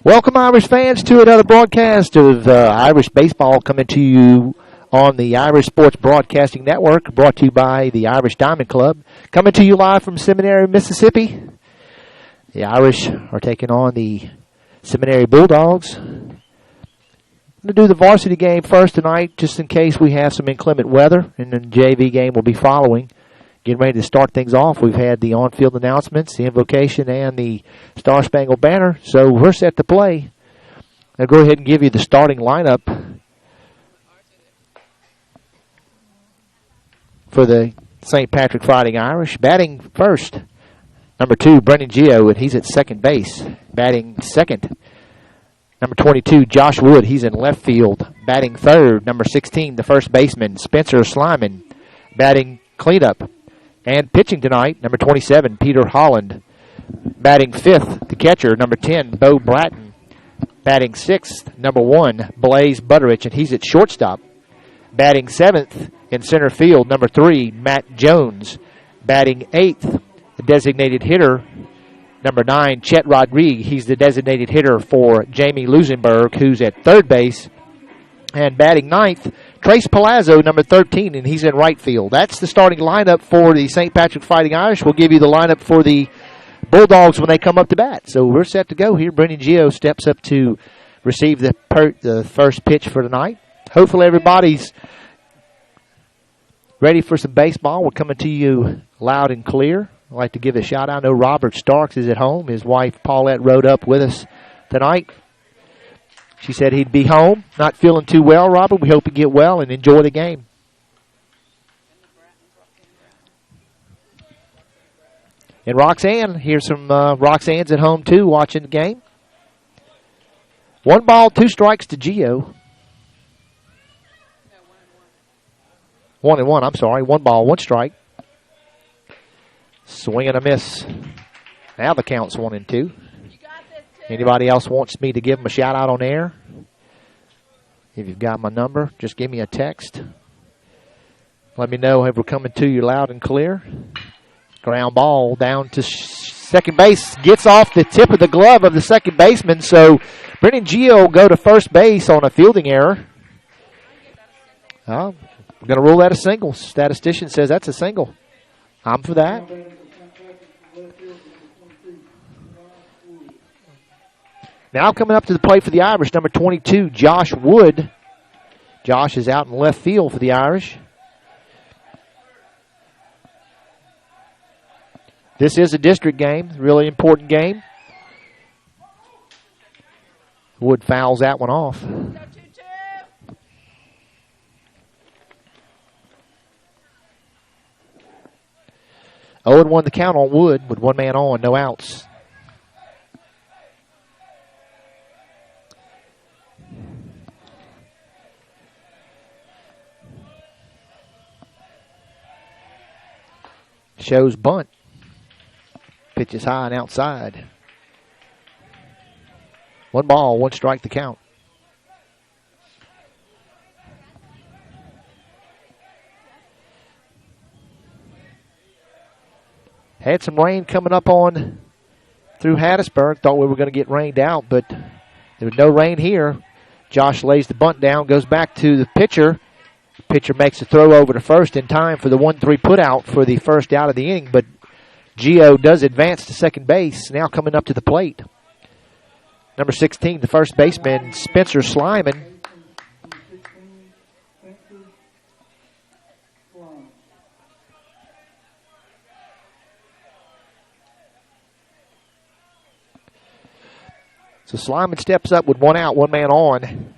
Welcome, Irish fans, to another broadcast of Irish baseball coming to you on the Irish Sports Broadcasting Network, brought to you by the Irish Diamond Club. Coming to you live from Seminary, Mississippi. The Irish are taking on the Seminary Bulldogs. I'm going to do the varsity game first tonight, just in case we have some inclement weather, and then the JV game will be following. Getting ready to start things off. We've had the on-field announcements, the invocation, and the Star Spangled Banner, so we're set to play. I'll go ahead and give you the starting lineup for the St. Patrick Fighting Irish. Batting first, number 2, Brendan Gio, and he's at second base. Batting second, number 22, Josh Wood. He's in left field. Batting third, number 16, the first baseman, Spencer Slyman. Batting cleanup. And pitching tonight, number 27, Peter Holland. Batting fifth, the catcher, number 10, Bo Bratton. Batting sixth, number 1, Blaze Butterich, and he's at shortstop. Batting seventh in center field, number 3, Matt Jones. Batting eighth, the designated hitter, number 9, Chet Rodriguez. He's the designated hitter for Jamie Lusenberg, who's at third base. And batting ninth, Trace Palazzo, number 13, and he's in right field. That's the starting lineup for the St. Patrick Fighting Irish. We'll give you the lineup for the Bulldogs when they come up to bat. So we're set to go here. Brendan Gio steps up to receive the first pitch for tonight. Hopefully everybody's ready for some baseball. We're coming to you loud and clear. I'd like to give a shout-out. I know Robert Starks is at home. His wife, Paulette, rode up with us tonight. She said he'd be home, not feeling too well, Robert. We hope you get well and enjoy the game. And Roxanne, here's some Roxanne's at home, too, watching the game. 1 ball, 2 strikes to Gio. 1-1, I'm sorry. 1 ball, 1 strike. Swing and a miss. Now the count's 1-2. Anybody else wants me to give them a shout-out on air? If you've got my number, just give me a text. Let me know if we're coming to you loud and clear. Ground ball down to second base. Gets off the tip of the glove of the second baseman, so Brendan Gio will go to first base on a fielding error. We're going to rule that a single. Statistician says that's a single. I'm for that. Now coming up to the plate for the Irish, number 22, Josh Wood. Josh is out in left field for the Irish. This is a district game, really important game. Wood fouls that one off. 0-1 the count on Wood with 1 man on, no outs. Shows bunt. Pitch is high and outside. 1 ball, 1 strike the count. Had some rain coming up on through Hattiesburg. Thought we were going to get rained out, but there was no rain here. Josh lays the bunt down, goes back to the pitcher. Pitcher makes a throw over to first in time for the 1-3 putout for the first out of the inning, but Gio does advance to second base. Now coming up to the plate, number 16, the first baseman, Spencer Slyman. So Slyman steps up with 1 out, 1 man on.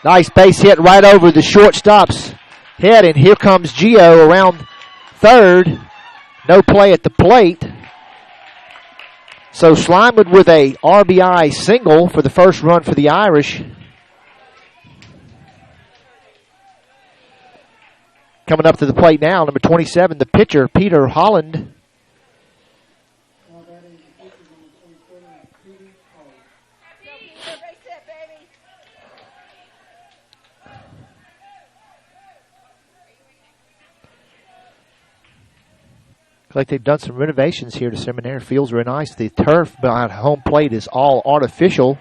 Nice base hit right over the shortstop's head, and here comes Gio around third. No play at the plate. So Slyman with a RBI single for the first run for the Irish. Coming up to the plate now, number 27, the pitcher, Peter Holland. Like they've done some renovations here to Seminary. Feels very nice. The turf behind home plate is all artificial,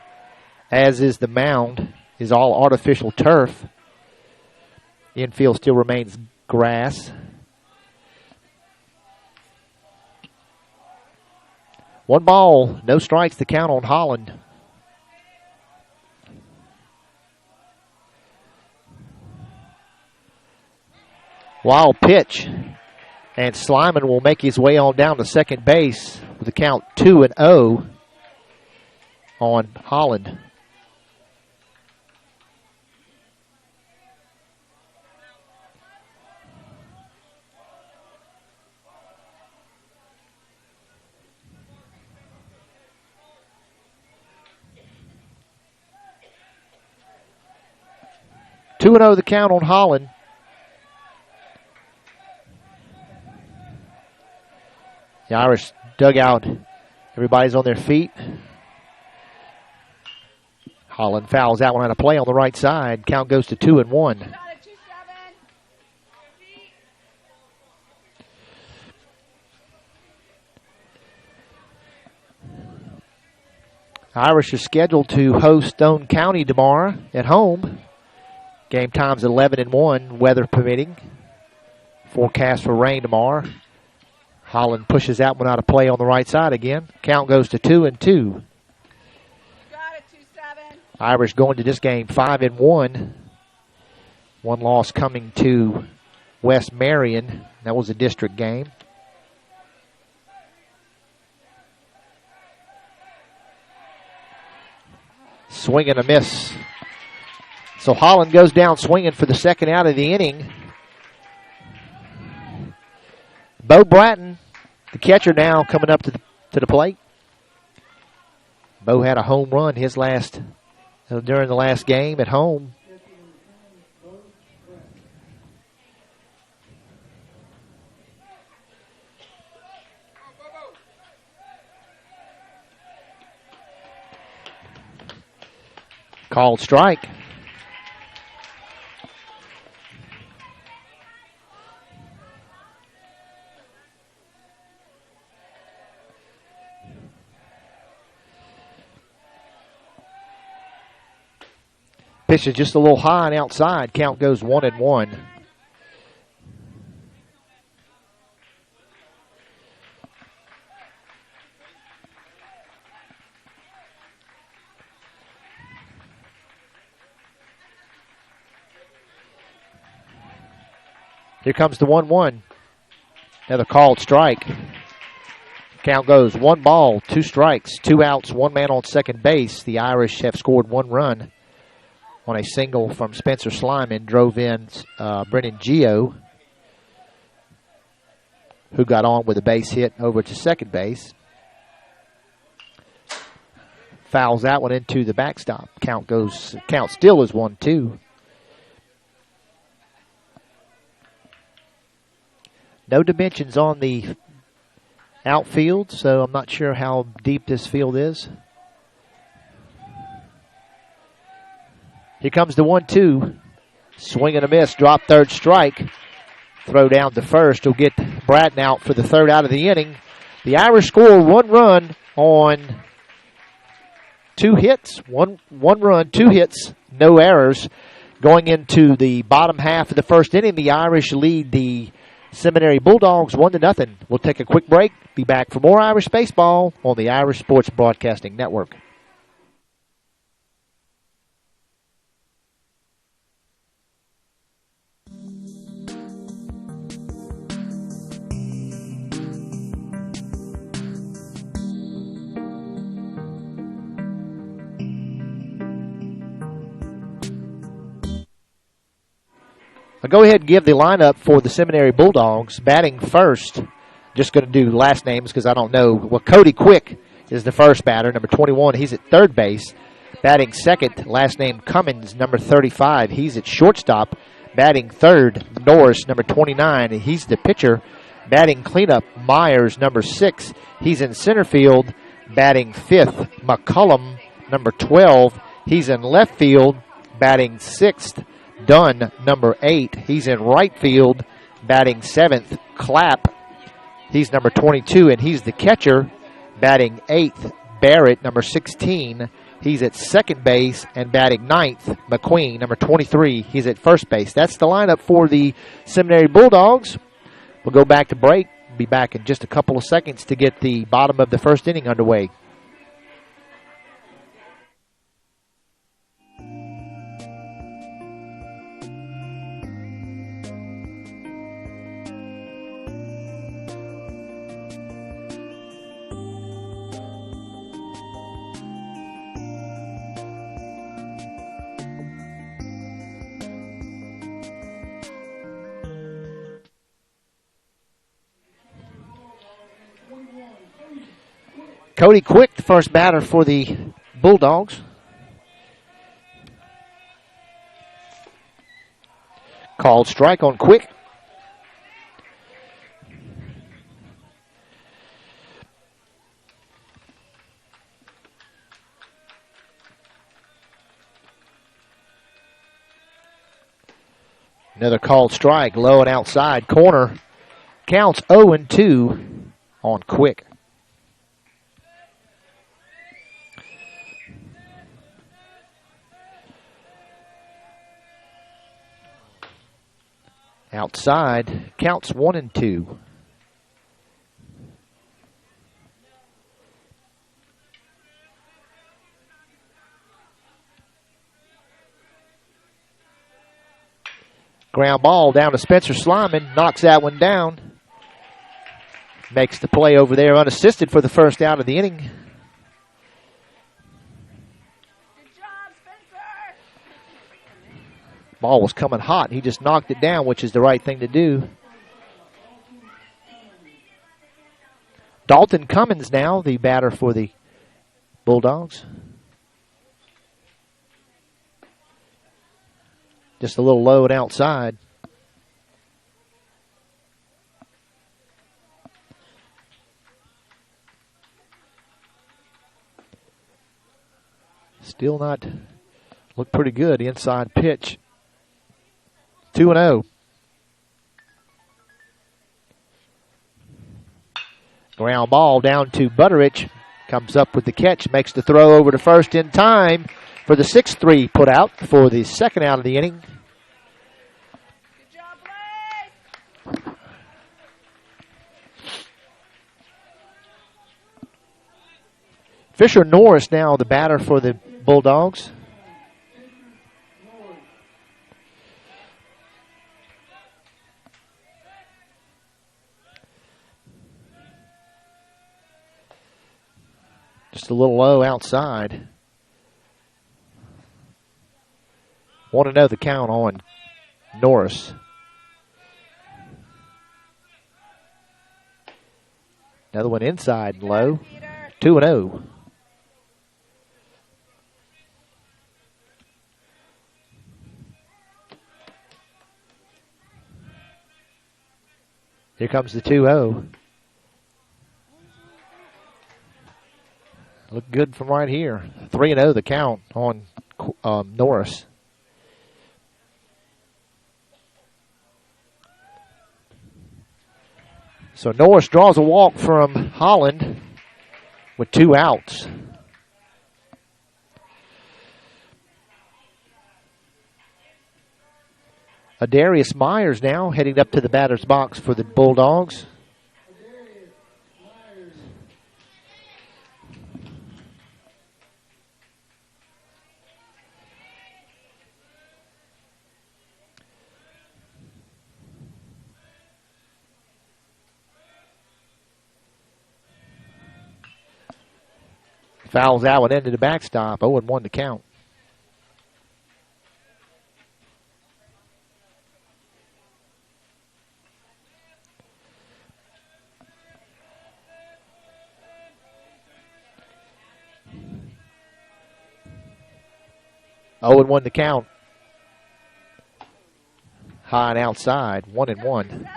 as is the mound, is all artificial turf. The infield still remains grass. 1 ball, no strikes to count on Holland. Wild pitch. And Slyman will make his way on down to second base with the count 2-0 on Holland. Two and 0 the count on Holland. The Irish dugout, everybody's on their feet. Holland fouls that one out of play on the right side. Count goes to 2-1. Irish is scheduled to host Stone County tomorrow at home. Game time's 11-1, weather permitting. Forecast for rain tomorrow. Holland pushes that one out of play on the right side again. Count goes to 2-2. You got it, 2-7. Irish going to this game 5-1. One loss coming to West Marion. That was a district game. Swing and a miss. So Holland goes down swinging for the second out of the inning. Bo Bratton, the catcher now, coming up to the plate. Bo had a home run during the last game at home. Called strike. Pitch is just a little high and outside. Count goes 1-1. Here comes the 1-1. Another called strike. Count goes 1 ball, 2 strikes, 2 outs, 1 man on second base. The Irish have scored 1 run on a single from Spencer Slyman. Drove in Brennan Gio, who got on with a base hit over to second base. Fouls that one into the backstop. Count still is 1-2. No dimensions on the outfield, so I'm not sure how deep this field is. Here comes the 1-2. Swing and a miss. Drop third strike. Throw down to first. Will get Bratton out for the third out of the inning. The Irish score 1 run on 2 hits. One run, 2 hits, no errors. Going into the bottom half of the first inning, the Irish lead the Seminary Bulldogs 1-0. We'll take a quick break. Be back for more Irish baseball on the Irish Sports Broadcasting Network. I'll go ahead and give the lineup for the Seminary Bulldogs. Batting first, just going to do last names because I don't know. Well, Cody Quick is the first batter, number 21. He's at third base. Batting second, last name Cummins, number 35. He's at shortstop. Batting third, Norris, number 29. He's the pitcher. Batting cleanup, Myers, number 6. He's in center field. Batting fifth, McCullum, number 12. He's in left field. Batting sixth, Dunn, number 8. He's in right field. Batting seventh, Clapp. He's number 22, and he's the catcher. Batting 8th, Barrett, number 16. He's at second base, and batting 9th, McQueen, number 23. He's at first base. That's the lineup for the Seminary Bulldogs. We'll go back to break. Be back in just a couple of seconds to get the bottom of the first inning underway. Cody Quick, the first batter for the Bulldogs. Called strike on Quick. Another called strike, low and outside corner. Counts 0-2 on Quick. Outside, counts 1-2. Ground ball down to Spencer Slyman, knocks that one down. Makes the play over there unassisted for the first out of the inning. Good job, Spencer. Ball was coming hot. He just knocked it down, which is the right thing to do. Dalton Cummins now, the batter for the Bulldogs. Just a little low and outside. Still not look pretty good. Inside pitch. 2-0. Ground ball down to Butterich. Comes up with the catch. Makes the throw over to first in time for the 6-3 put out for the second out of the inning. Good job, Blake. Fisher Norris now the batter for the Bulldogs. Just a little low outside. Want to know the count on Norris. Another one inside and low. 2-0. Here comes the 2-0. Look good from right here. 3-0 the count on Norris. So Norris draws a walk from Holland with 2 outs. Adarius Myers now heading up to the batter's box for the Bulldogs. Fouls out and into the backstop. 0-1 to count. Oh, and 1 to count. High and outside. 1-1.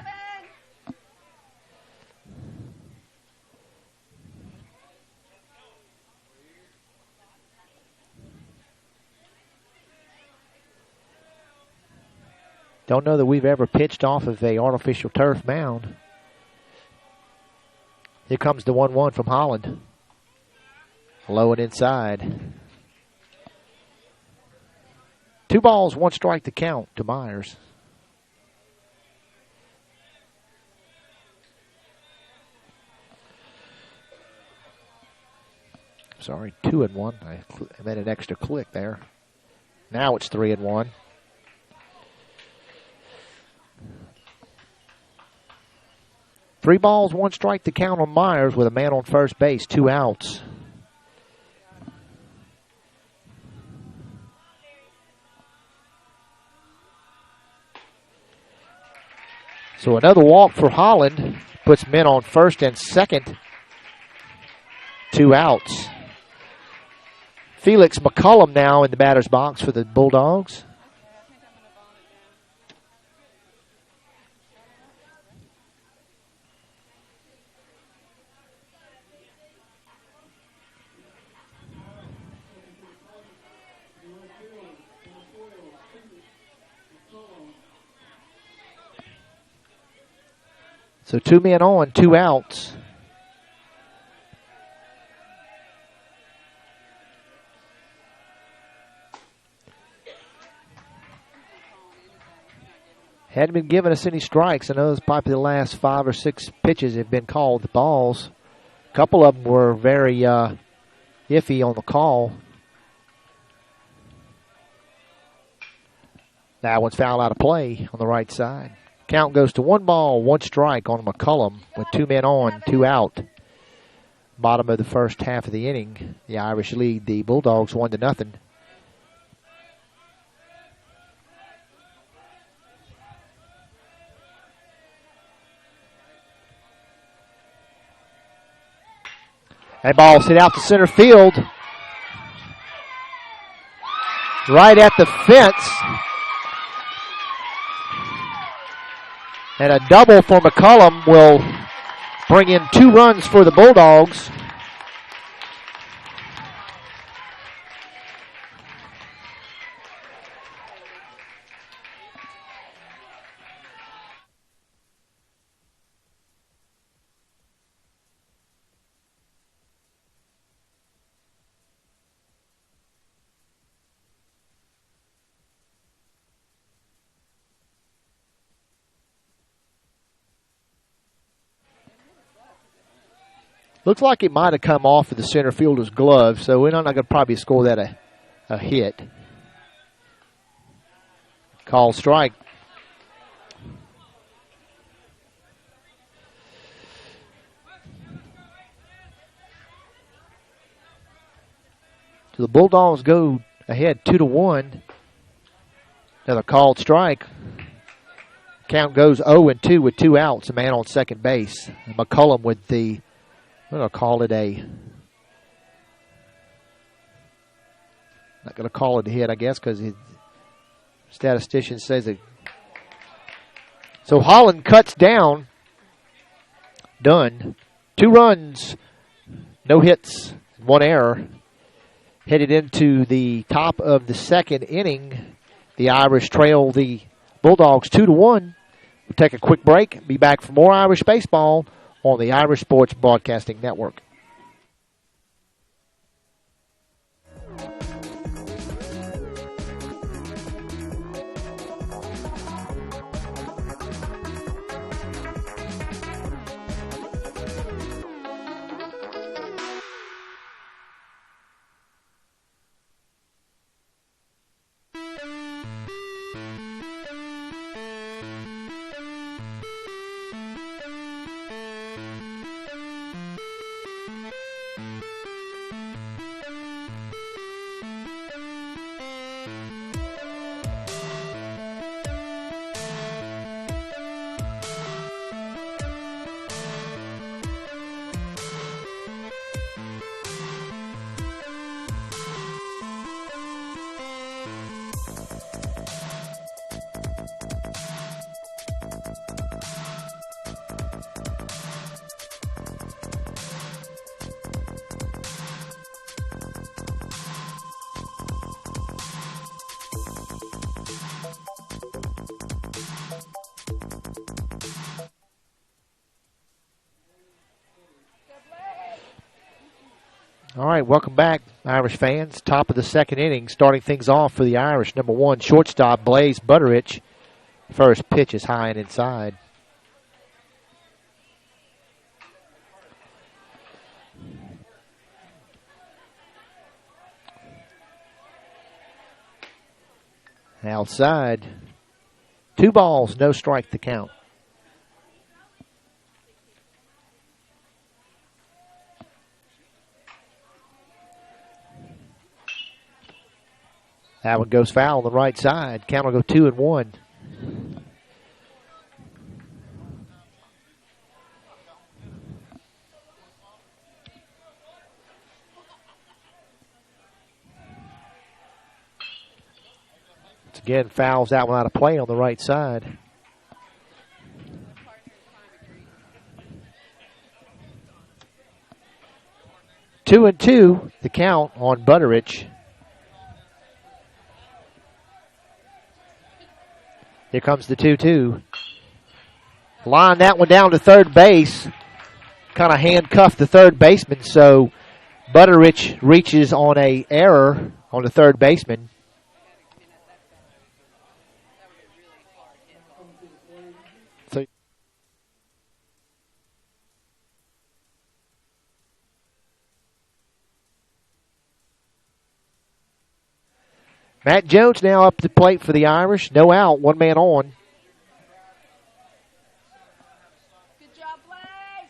Don't know that we've ever pitched off of a artificial turf mound. Here comes the 1-1 from Holland. Low and inside. 2 balls, 1 strike to count to Myers. Sorry, 2-1. I made an extra click there. Now it's 3-1. Three balls, 1 strike to count on Myers with a man on first base, 2 outs. So another walk for Holland puts men on first and second, 2 outs. Felix McCullum now in the batter's box for the Bulldogs. So 2 men on, 2 outs. Hadn't been giving us any strikes. I know it's probably the last 5 or 6 pitches have been called balls. A couple of them were very iffy on the call. That one's fouled out of play on the right side. Count goes to 1 ball, 1 strike on McCullum with 2 men on, 2 out. Bottom of the first half of the inning, the Irish lead the Bulldogs 1-0. That ball hit out to center field. Right at the fence. And a double for McCullum will bring in 2 runs for the Bulldogs. Looks like it might have come off of the center fielder's glove, so we're not going to probably score that a hit. Call strike. So the Bulldogs go ahead 2-1. Another called strike. Count goes 0-2 with 2 outs, a man on second base. McCullum with the, I'm going to call it a, not going to call it a hit, I guess, because his statistician says it. So Holland cuts down. Done. 2 runs, no hits, 1 error. Headed into the top of the second inning. The Irish trail the Bulldogs 2-1. We'll take a quick break. Be back for more Irish baseball on the Irish Sports Broadcasting Network. All right, welcome back, Irish fans. Top of the second inning, starting things off for the Irish. Number 1, shortstop Blaze Butterich. First pitch is high and inside. Outside. 2 balls, no strike to count. That one goes foul on the right side. Count will go 2-1. Once again, fouls that one out of play on the right side. 2-2, the count on Butterich. Here comes the 2-2. Line that one down to third base. Kind of handcuffed the third baseman, so Butterich reaches on a error on the third baseman. So Matt Jones now up to the plate for the Irish. No out, 1 man on. Good job, Blaze.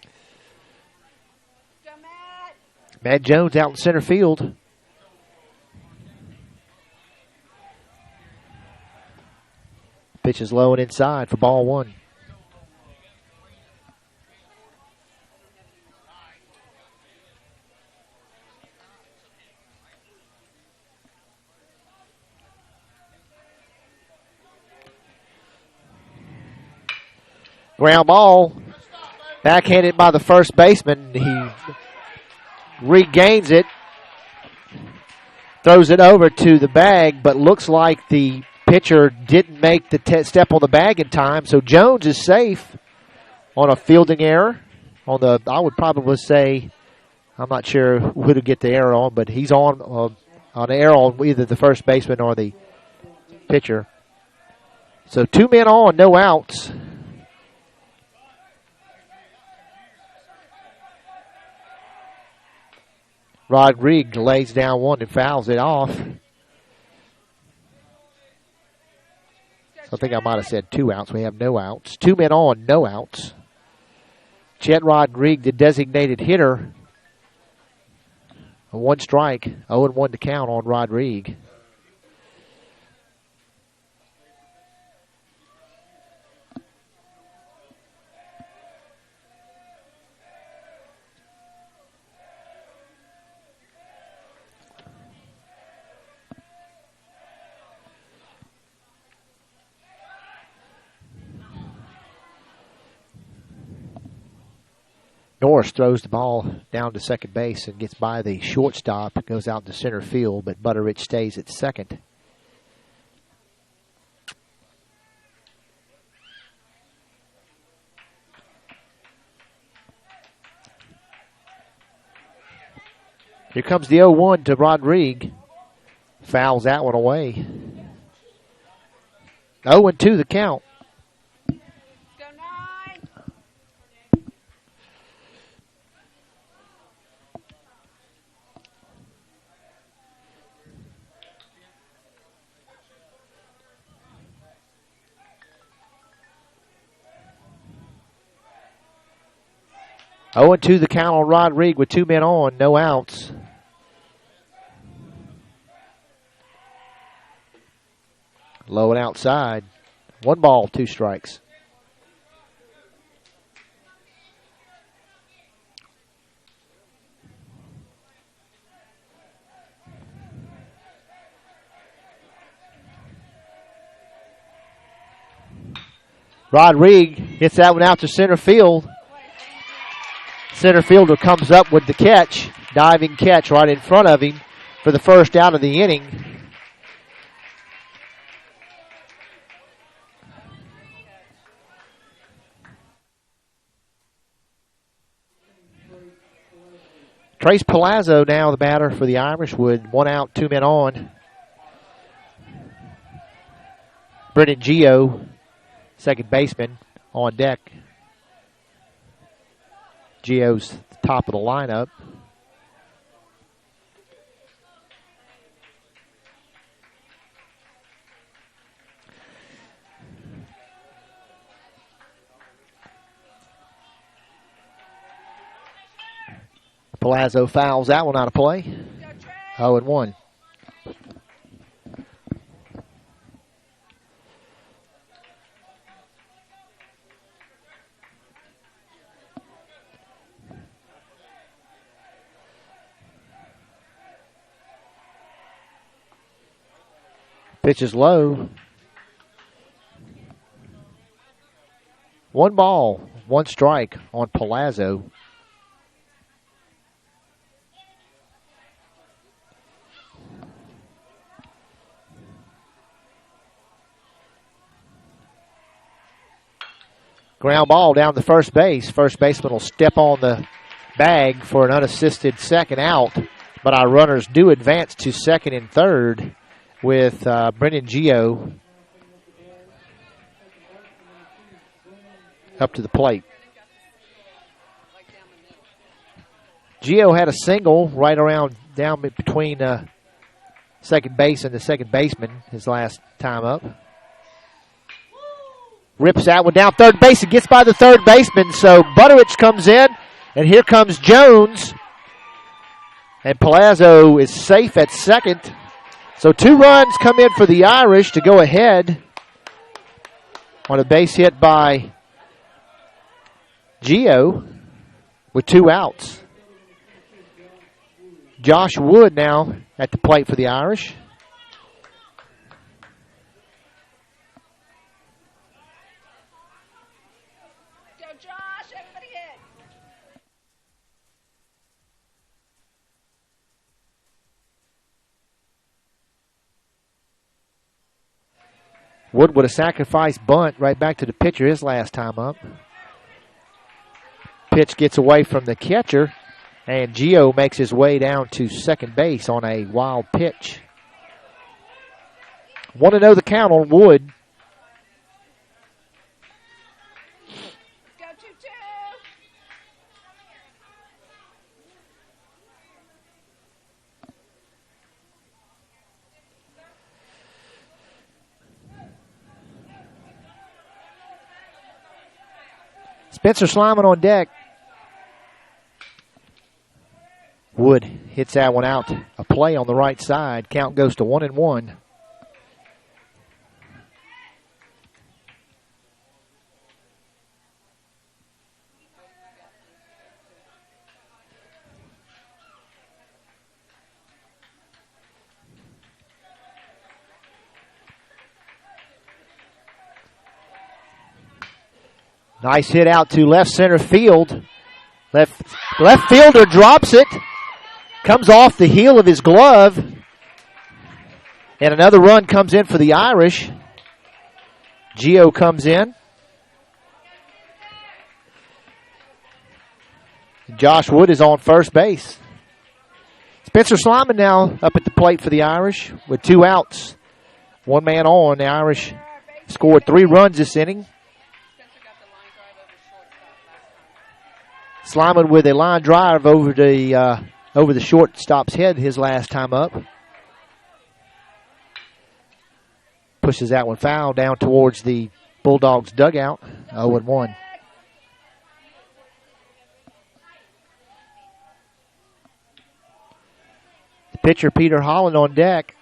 Go, Matt. Matt Jones out in center field. Pitch is low and inside for ball 1. Ground ball. Backhanded by the first baseman. He regains it. Throws it over to the bag, but looks like the pitcher didn't make the step on the bag in time. So Jones is safe on a fielding error. I would probably say, I'm not sure who to get the error on, but he's on an error on either the first baseman or the pitcher. So 2 men on, no outs. Rodriguez lays down one and fouls it off. So I think I might have said 2 outs. We have no outs. 2 men on, no outs. Chet Rodriguez, the designated hitter. 1 strike, 0-1 to count on Rodriguez. Norris throws the ball down to second base and gets by the shortstop. It goes out to center field, but Butterich stays at second. Here comes the 0-1 to Rodriguez. Fouls that one away. 0-2 the count. 0-2 the count on Rodriguez with 2 men on, no outs. Low and outside. 1 ball, 2 strikes. Rodriguez hits that one out to center field. Center fielder comes up with the catch, diving catch right in front of him for the first out of the inning. Trace Palazzo now the batter for the Irish with 1 out, 2 men on. Brendan Gio, second baseman, on deck. Gio's top of the lineup. Palazzo fouls that one out of play. 0-1. Pitch is low. 1 ball, 1 strike on Palazzo. Ground ball down to first base. First baseman will step on the bag for an unassisted second out, but our runners do advance to second and third with Brendan Gio up to the plate. Gio had a single right around down between second base and the second baseman his last time up. Rips that one down third base. It gets by the third baseman, so Butterich comes in, and here comes Jones. And Palazzo is safe at second. So 2 runs come in for the Irish to go ahead on a base hit by Gio with 2 outs. Josh Wood now at the plate for the Irish. Go, Josh. Everybody hit. Wood with a sacrifice bunt right back to the pitcher his last time up. Pitch gets away from the catcher, and Gio makes his way down to second base on a wild pitch. 1-0 the count on Wood. Go, 2-2. Spencer Slyman on deck. Wood hits that one out. A play on the right side. Count goes to 1-1. Nice hit out to left center field. Left fielder drops it. Comes off the heel of his glove. And another run comes in for the Irish. Gio comes in. Josh Wood is on first base. Spencer Slyman now up at the plate for the Irish with 2 outs. 1 man on. The Irish scored 3 runs this inning. Slyman with a line drive over the shortstop's head his last time up. Pushes that one foul down towards the Bulldogs dugout. 0-1. The pitcher, Peter Holland, on deck.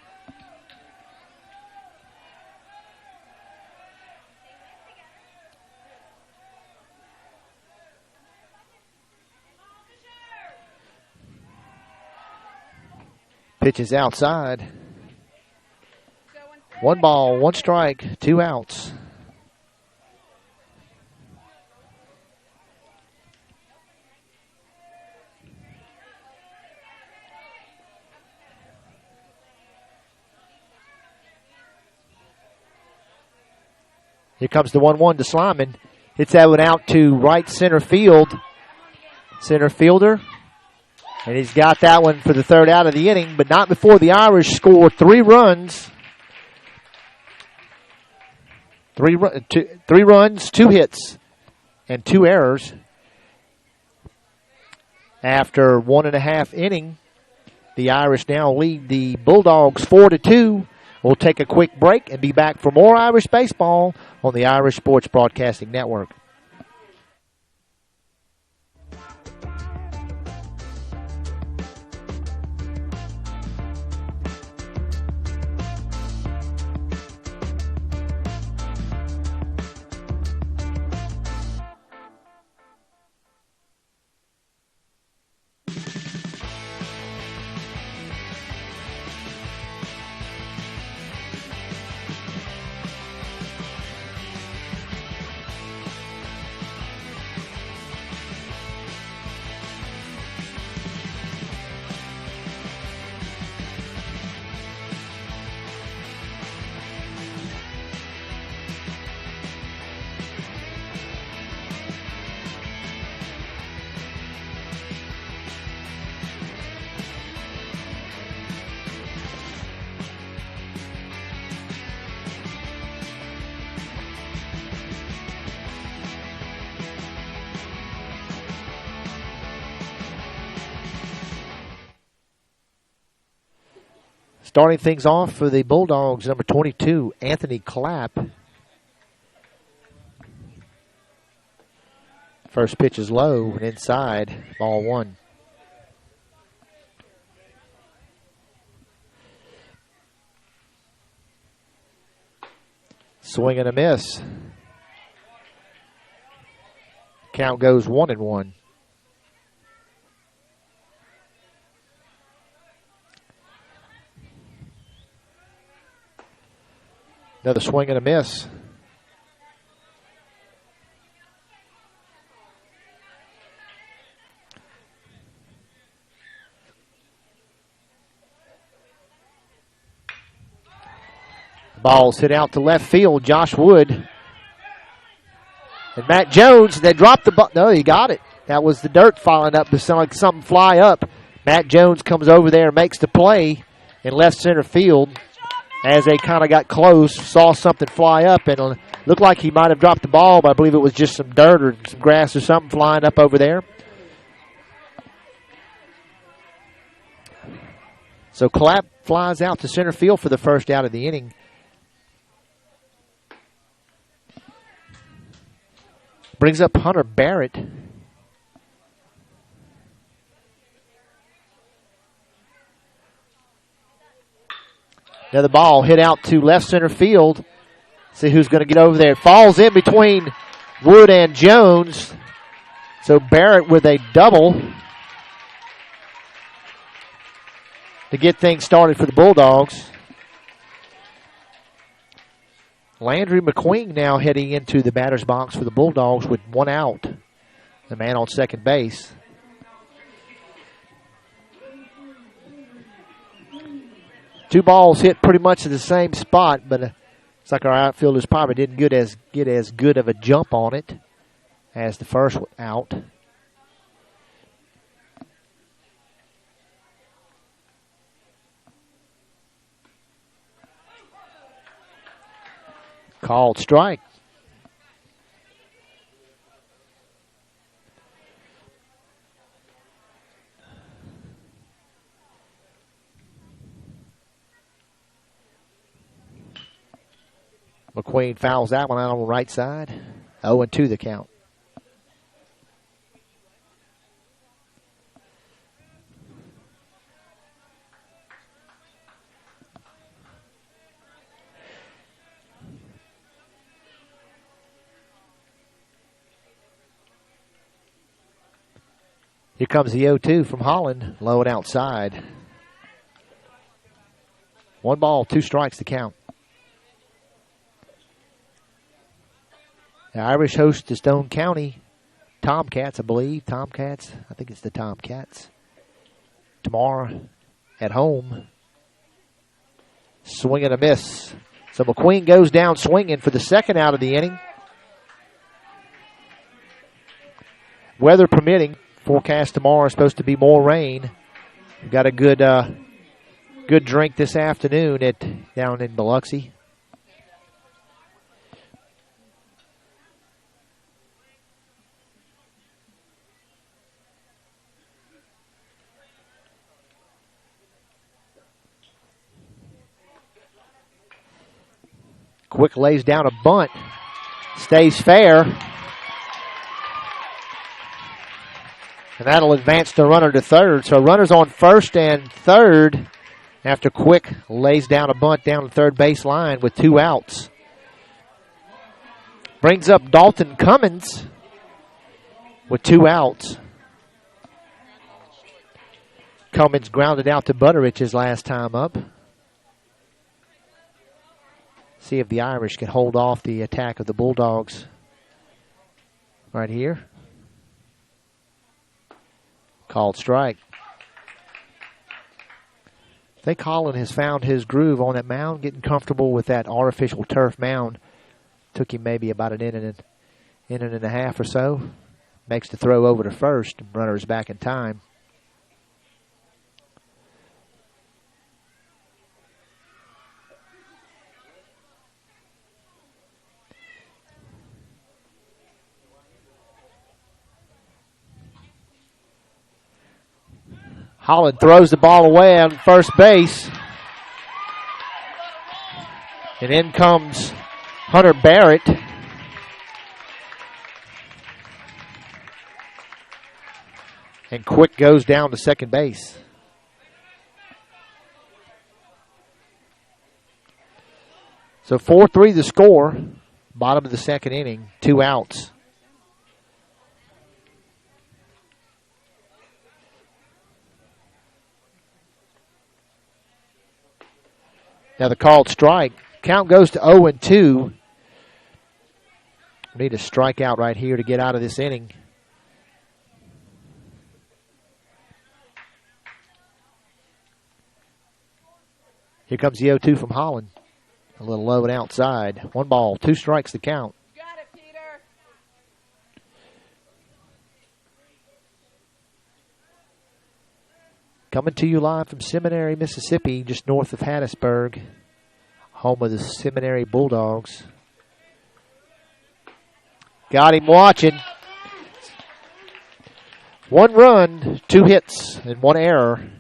Pitch is outside. 1 ball, 1 strike, 2 outs. Here comes the 1-1 to Slyman. Hits that one out to right center field. Center fielder And he's got that one for the third out of the inning, but not before the Irish score 3 runs. 3 runs, 2 hits, and 2 errors. After 1.5 innings, the Irish now lead the Bulldogs 4-2. We'll take a quick break and be back for more Irish baseball on the Irish Sports Broadcasting Network. Starting things off for the Bulldogs, number 22, Anthony Clapp. First pitch is low and inside, ball 1. Swing and a miss. Count goes 1-1. Another swing and a miss. Ball's hit out to left field. Josh Wood. And Matt Jones, they dropped the ball. No, he got it. That was the dirt falling up. It sounded like something fly up. Matt Jones comes over there and makes the play in left center field. As they kind of got close, saw something fly up, and looked like he might have dropped the ball, but I believe it was just some dirt or some grass or something flying up over there. So Clapp flies out to center field for the first out of the inning. Brings up Hunter Barrett. Another ball hit out to left center field. See who's going to get over there. It falls in between Wood and Jones. So Barrett with a double to get things started for the Bulldogs. Landry McQueen now heading into the batter's box for the Bulldogs with 1 out. The man on second base. Two balls hit pretty much at the same spot, but it's like our outfielders probably didn't get as good of a jump on it as the first out. Called strike. McQueen fouls that one out on the right side. 0-2 the count. Here comes the 0-2 from Holland, low and outside. 1 ball, 2 strikes to count. The Irish host the Stone County Tomcats, I believe. Tomcats, I think it's the Tomcats. Tomorrow at home. Swing and a miss. So McQueen goes down swinging for the second out of the inning. Weather permitting, Forecast tomorrow is supposed to be more rain. We've got a good good drink this afternoon down in Biloxi. Quick lays down a bunt. Stays fair. And that'll advance the runner to third. So runners on first and third after Quick lays down a bunt down the third base line with 2 outs. Brings up Dalton Cummins with 2 outs. Cummins grounded out to Butterich his last time up. See if the Irish can hold off the attack of the Bulldogs right here. Called strike. I think Holland has found his groove on that mound, getting comfortable with that artificial turf mound. Took him maybe about an inning and a half or so. Makes the throw over to first. Runner's back in time. Holland throws the ball away on first base. And in comes Hunter Barrett. And Quick goes down to second base. So 4-3 the score. Bottom of the second inning. 2 outs. Now the called strike. Count goes to 0-2. We need a strikeout right here to get out of this inning. Here comes the 0-2 from Holland. A little low and outside. 1 ball, 2 strikes to count. Got it, Peter. Coming to you live from Seminary, Mississippi, just north of Hattiesburg, home of the Seminary Bulldogs. Got him watching. 1 run, 2 hits, and 1 error.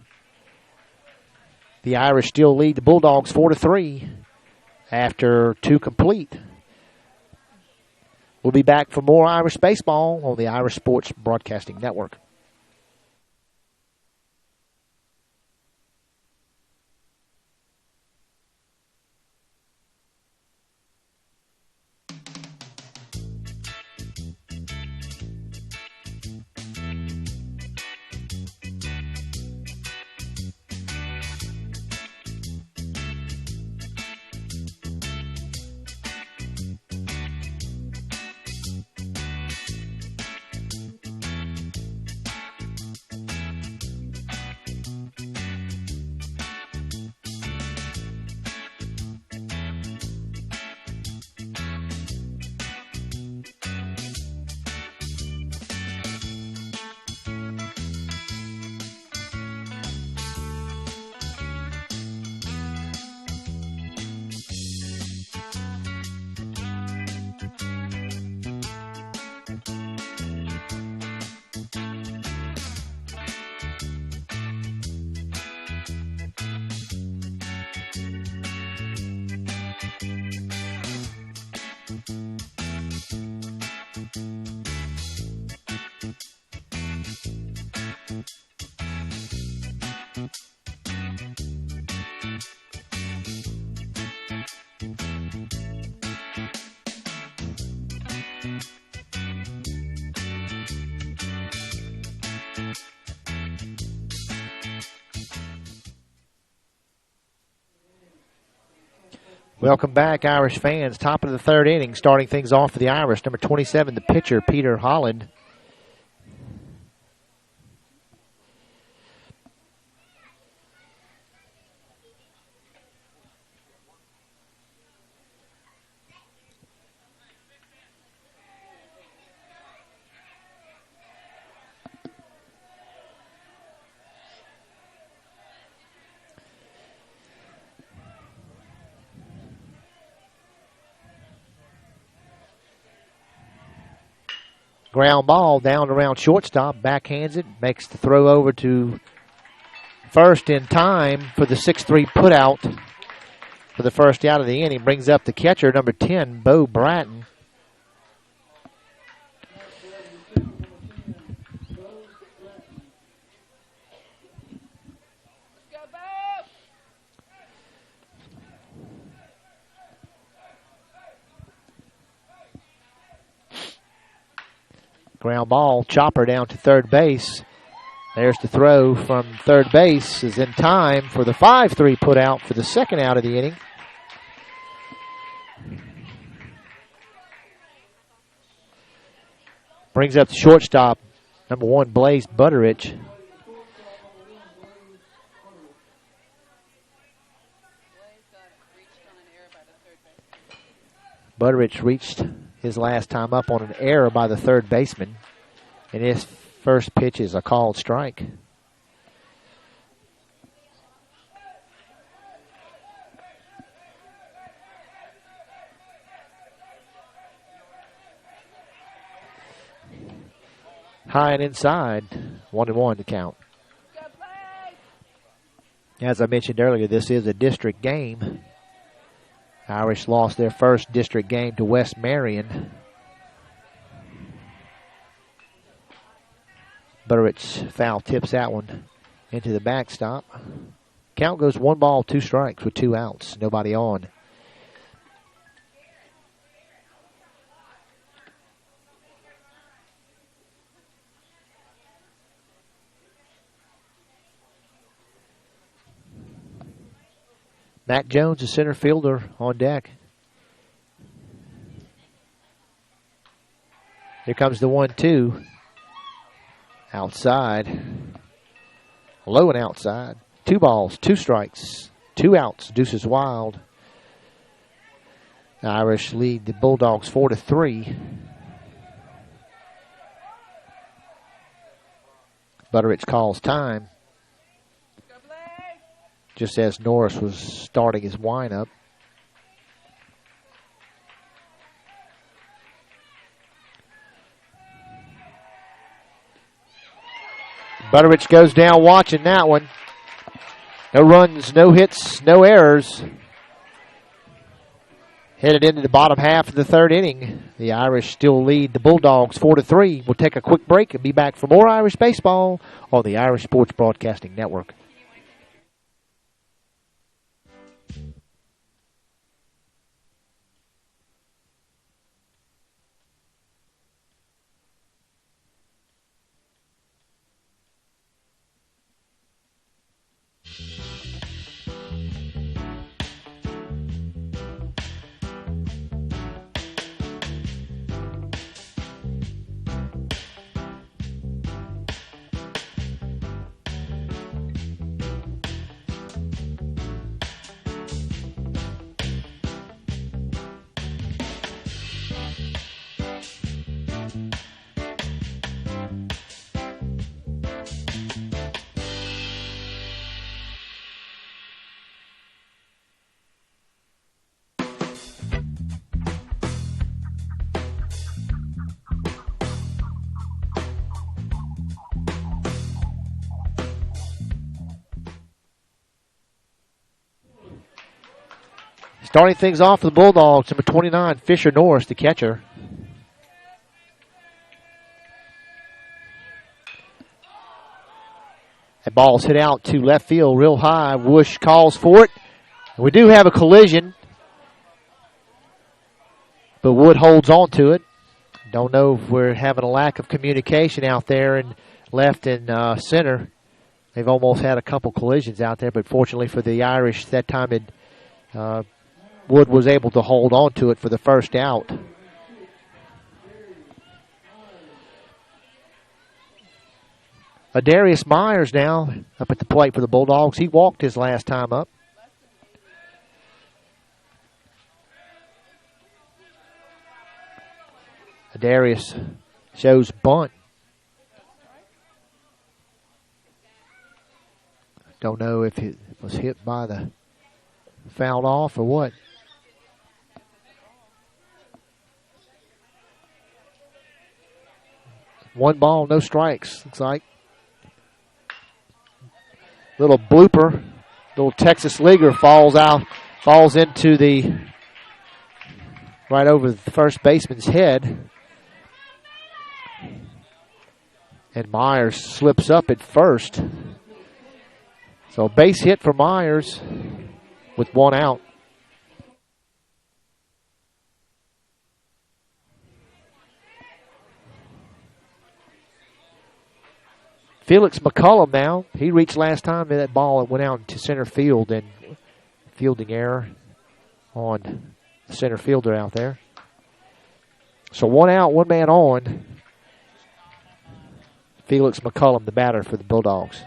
The Irish still lead the Bulldogs 4-3 after 2 complete. We'll be back for more Irish baseball on the Irish Sports Broadcasting Network. Welcome back, Irish fans. Top of the third inning, starting things off for the Irish. Number 27, the pitcher, Peter Holland. Ground ball down around shortstop, backhands it, makes the throw over to first in time for the 6-3 put out for the first out of the inning. Brings up the catcher, number 10, Bo Bratton. Ground ball, chopper down to third base. There's the throw from third base, is in time for the 5-3 put out for the second out of the inning. Brings up the shortstop, number 1, Blaze Butterich. Butterich reached his last time up on an error by the third baseman, and his first pitch is a called strike. High and inside, 1-1 to count. As I mentioned earlier, this is a district game. Irish lost their first district game to West Marion. Butterich foul tips that one into the backstop. Count goes 1 ball, 2 strikes with 2 outs, nobody on. Matt Jones, the center fielder, on deck. Here comes the 1-2. Outside. Low and outside. 2 balls, 2 strikes, 2 outs. Deuces wild. The Irish lead the Bulldogs 4-3. Butterich calls time, just as Norris was starting his windup. Butterich goes down watching that one. No runs, no hits, no errors. Headed into the bottom half of the third inning. The Irish still lead the Bulldogs 4-3. We'll take a quick break and be back for more Irish baseball on the Irish Sports Broadcasting Network. Starting things off for the Bulldogs, number 29, Fisher Norris, the catcher. That ball's hit out to left field real high. Whoosh calls for it. We do have a collision, but Wood holds on to it. Don't know if we're having a lack of communication out there in left and center. They've almost had a couple collisions out there, but fortunately for the Irish, that time Wood was able to hold on to it for the first out. Darius Myers now up at the plate for the Bulldogs. He walked his last time up. Darius shows bunt. Don't know if it was hit by the fouled off or what. 1 ball, no strikes, looks like. Little blooper. Little Texas leaguer falls into the right over the first baseman's head. And Myers slips up at first. So base hit for Myers with 1 out. Felix McCullum now. He reached last time that ball went out to center field, and fielding error on the center fielder out there. So 1 out, 1 man on. Felix McCullum, the batter for the Bulldogs.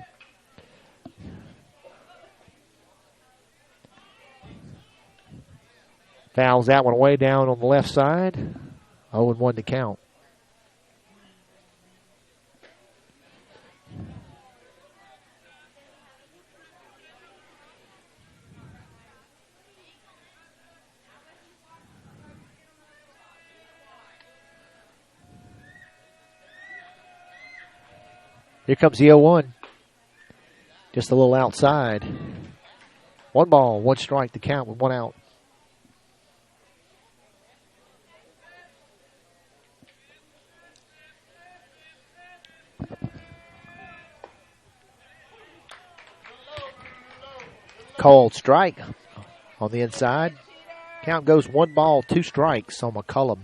Fouls that one away down on the left side. 0-1 to count. Here comes the 0-1. Just a little outside. 1 ball, 1 strike to count with 1 out. Called strike on the inside. Count goes 1 ball, 2 strikes on McCullum.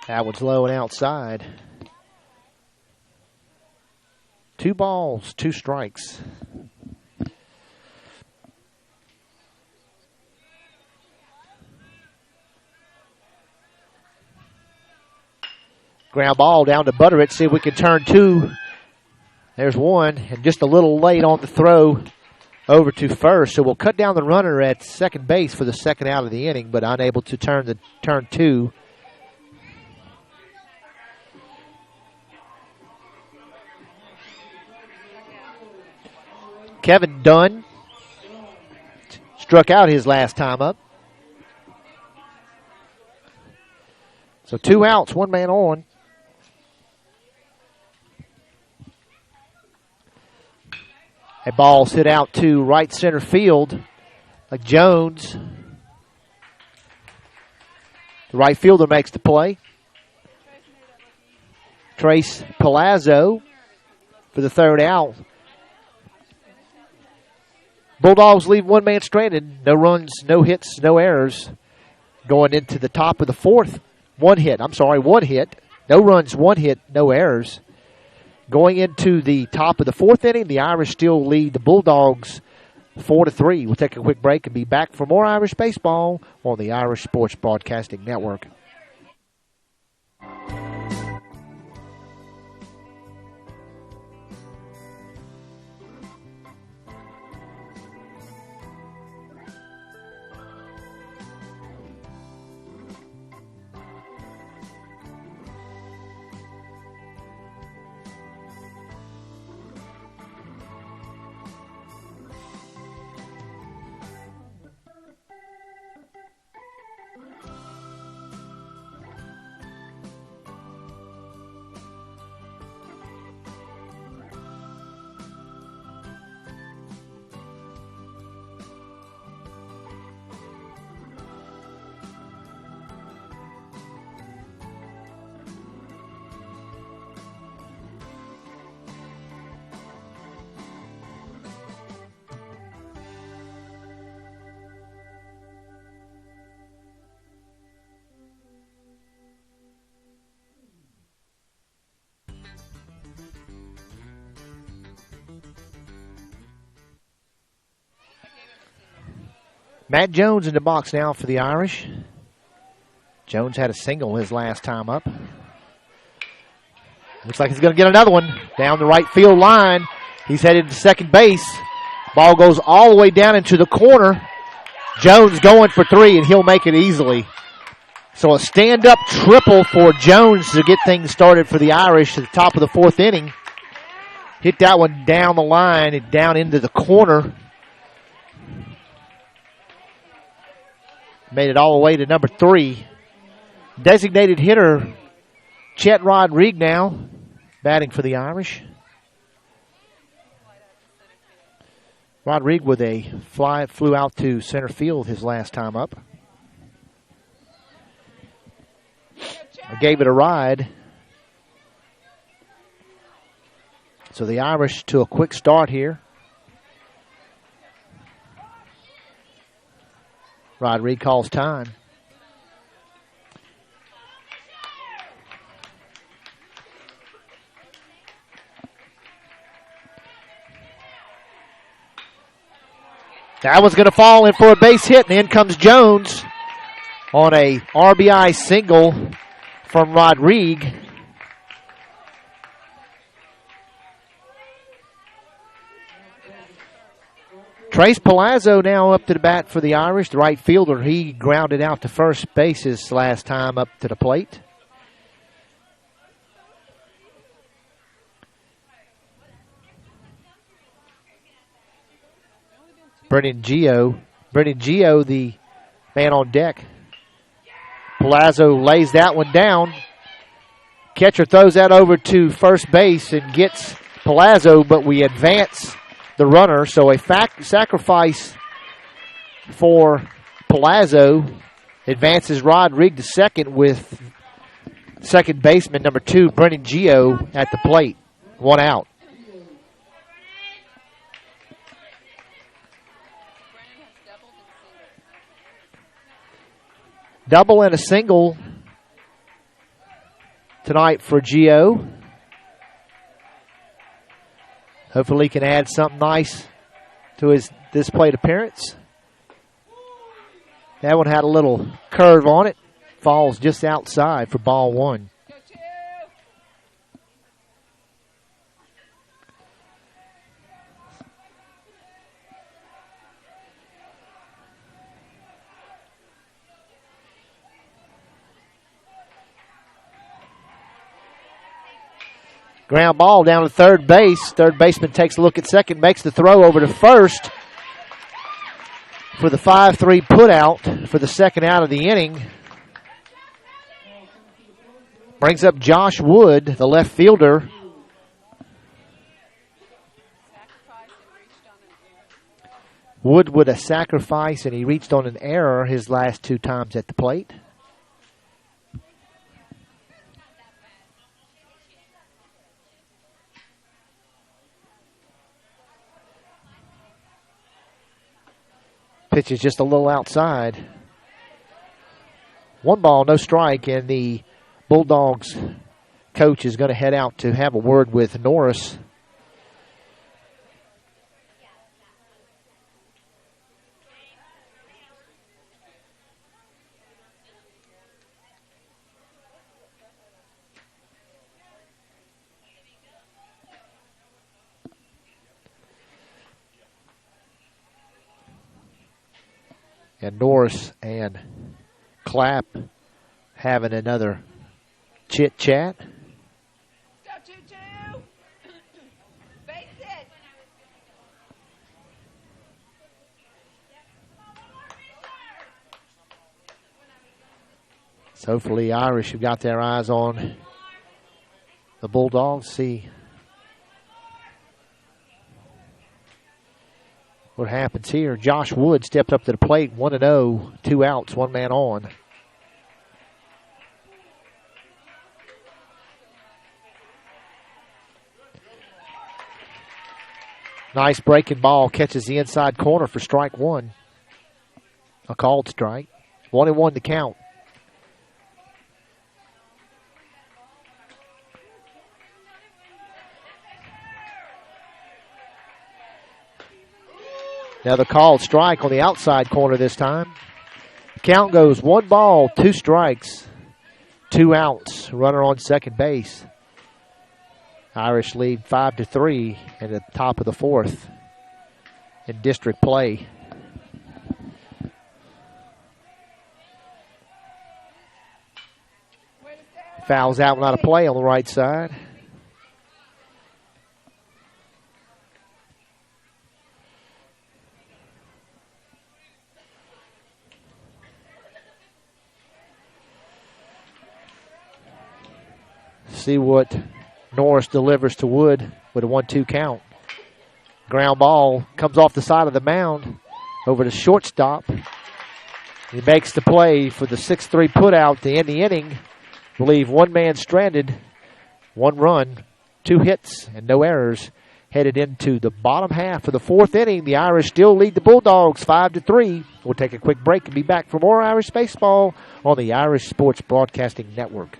That one's low and outside. 2 balls, 2 strikes. Ground ball down to Butterick. See if we can turn 2. There's 1, and just a little late on the throw over to first. So we'll cut down the runner at second base for the 2nd out of the inning, but unable to turn 2. Kevin Dunn struck out his last time up. So 2 outs, 1 man on. A ball's hit out to right center field. Jones. The right fielder makes the play. Trace Palazzo for the 3rd out. Bulldogs leave 1 man stranded. No runs, no hits, no errors. Going into the top of the 4th. 1 hit. No runs, 1 hit, no errors. Going into the top of the 4th inning, the Irish still lead the Bulldogs 4-3. We'll take a quick break and be back for more Irish baseball on the Irish Sports Broadcasting Network. Matt Jones in the box now for the Irish. Jones had a single his last time up. Looks like he's going to get another one down the right field line. He's headed to second base. Ball goes all the way down into the corner. Jones going for 3, and he'll make it easily. So a stand-up triple for Jones to get things started for the Irish at the top of the 4th inning. Hit that one down the line and down into the corner. Made it all the way to number 3. Designated hitter, Chet Rodrigue now, batting for the Irish. Rodrigue with a fly, flew out to center field his last time up. Gave it a ride. So the Irish to a quick start here. Rodrigue calls time. That one's going to fall in for a base hit, and in comes Jones on a RBI single from Rodrigue. Trace Palazzo now up to the bat for the Irish, the right fielder. He grounded out to first base his last time up to the plate. Brendan Gio, the man on deck. Palazzo lays that one down. Catcher throws that over to first base and gets Palazzo, but we advance the runner. So a sacrifice for Palazzo advances Rodrigue to second with second baseman number 2, Brendan Gio, at the plate. 1 out. Double and a single tonight for Gio. Hopefully he can add something nice to this plate appearance. That one had a little curve on it. Falls just outside for ball 1. Ground ball down to third base. Third baseman takes a look at second, makes the throw over to first for the 5-3 putout for the second out of the inning. Brings up Josh Wood, the left fielder. Wood with a sacrifice, and he reached on an error his last 2 times at the plate. Pitch is just a little outside. 1 ball, no strike, and the Bulldogs coach is going to head out to have a word with Norris. And Norris and Clapp having another chit-chat. Go 2-2. Base hit. So hopefully Irish have got their eyes on the Bulldogs. See what happens here. Josh Wood stepped up to the plate, 1-0, 2 outs, 1 man on. Nice breaking ball, catches the inside corner for strike 1. A called strike. 1-1 to count. Another called strike on the outside corner this time. Count goes 1 ball, 2 strikes, 2 outs. Runner on second base. Irish lead 5-3 at the top of the 4th in district play. Fouls out, not a play on the right side. see what Norris delivers to Wood with a 1-2 count. Ground ball comes off the side of the mound over to shortstop. He makes the play for the 6-3 putout to end the inning. Believe one man stranded, 1 run, 2 hits, and no errors. Headed into the bottom half of the 4th inning. The Irish still lead the Bulldogs 5-3. We'll take a quick break and be back for more Irish baseball on the Irish Sports Broadcasting Network.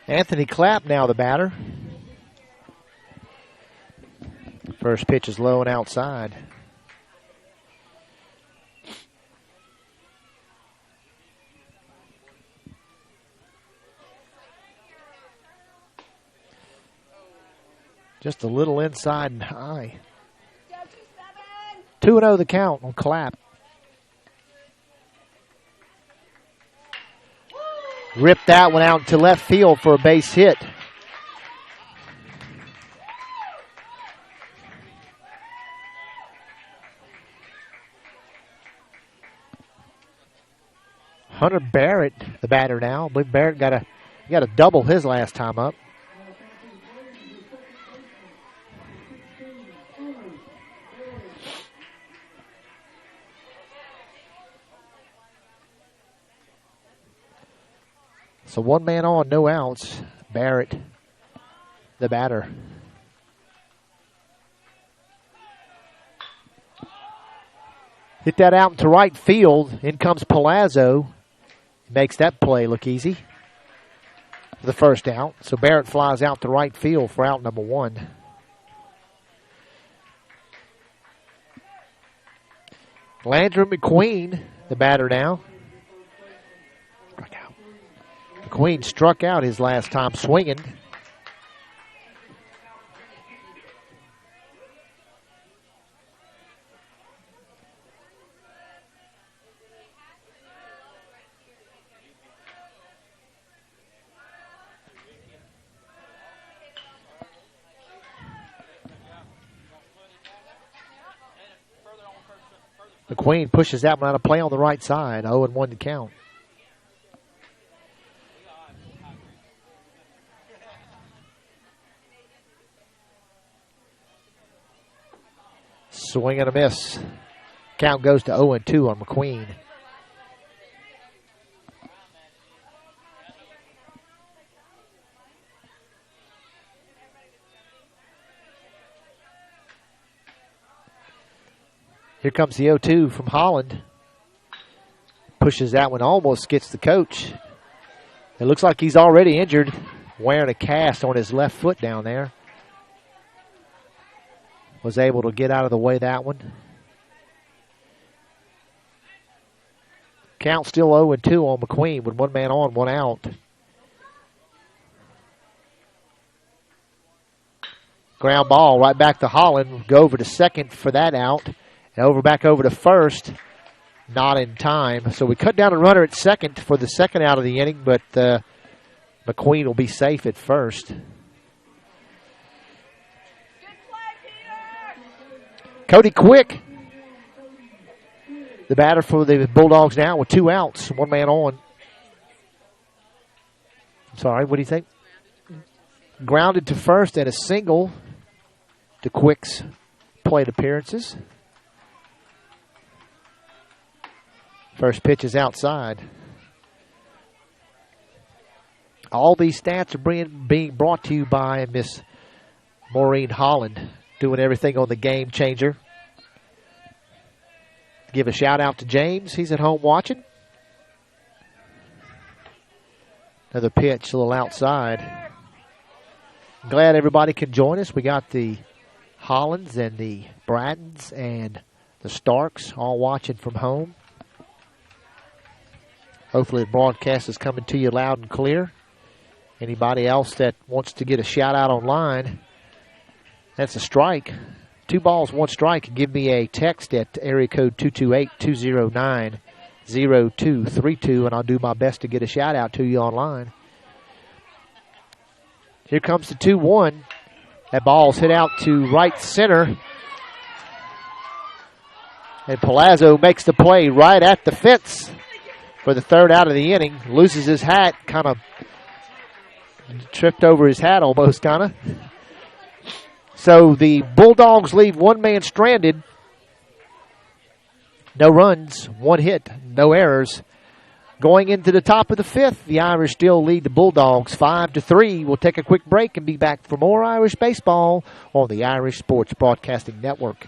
Anthony Clapp now the batter. First pitch is low and outside. Just a little inside and high. 2-0 the count on Clapp. Ripped that one out to left field for a base hit. Hunter Barrett, the batter now. I believe Barrett got a double his last time up. So 1 man on, no outs. Barrett, the batter. Hit that out into right field. In comes Palazzo. Makes that play look easy for the first out. So Barrett flies out to right field for out number 1. Landry McQueen, the batter now. McQueen struck out his last time swinging. McQueen pushes that one out of play on the right side. 0-1 to count. Swing and a miss. Count goes to 0-2 on McQueen. Here comes the 0-2 from Holland. Pushes that one, almost gets the coach. It looks like he's already injured, wearing a cast on his left foot down there. Was able to get out of the way that one. Count still 0-2 on McQueen with 1 man on, 1 out. Ground ball right back to Holland. Go over to second for that out. And back over to first. Not in time. So we cut down a runner at second for the second out of the inning, but McQueen will be safe at first. Cody Quick, the batter for the Bulldogs now with 2 outs, 1 man on. Sorry, what do you think? Grounded to first and a single to Quick's plate appearances. First pitch is outside. All these stats are being brought to you by Miss Maureen Holland, doing everything on the Game Changer. Give a shout out to James. He's at home watching. Another pitch, a little outside. I'm glad everybody can join us. We got the Hollands and the Braddons and the Starks all watching from home. Hopefully the broadcast is coming to you loud and clear. Anybody else that wants to get a shout out online, that's a strike. 2 balls, 1 strike. Give me a text at area code 228-209-0232, and I'll do my best to get a shout out to you online. Here comes the 2-1. That ball's hit out to right center. And Palazzo makes the play right at the fence for the 3rd out of the inning. Loses his hat, kind of tripped over his hat almost, kind of. So the Bulldogs leave 1 man stranded. No runs, 1 hit, no errors. Going into the top of the 5th, the Irish still lead the Bulldogs 5-3. We'll take a quick break and be back for more Irish baseball on the Irish Sports Broadcasting Network.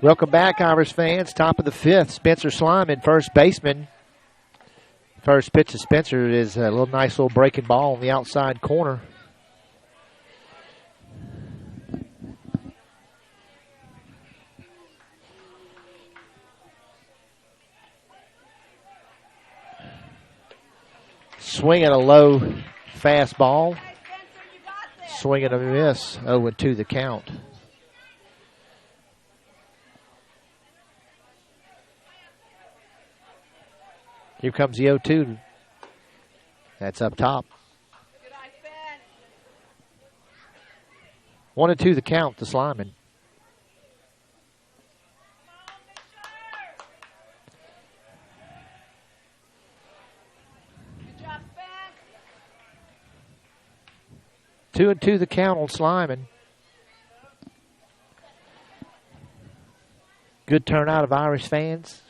Welcome back, Irish fans. Top of the 5th, Spencer Slyman, first baseman. First pitch to Spencer is a nice little breaking ball on the outside corner. Swinging a low fastball. Swinging a miss. 0-2 the count. Here comes the 0-2. That's up top. 1-2 the count to Slyman. Good job, Ben. 2-2 the count on Slyman. Good turnout of Irish fans.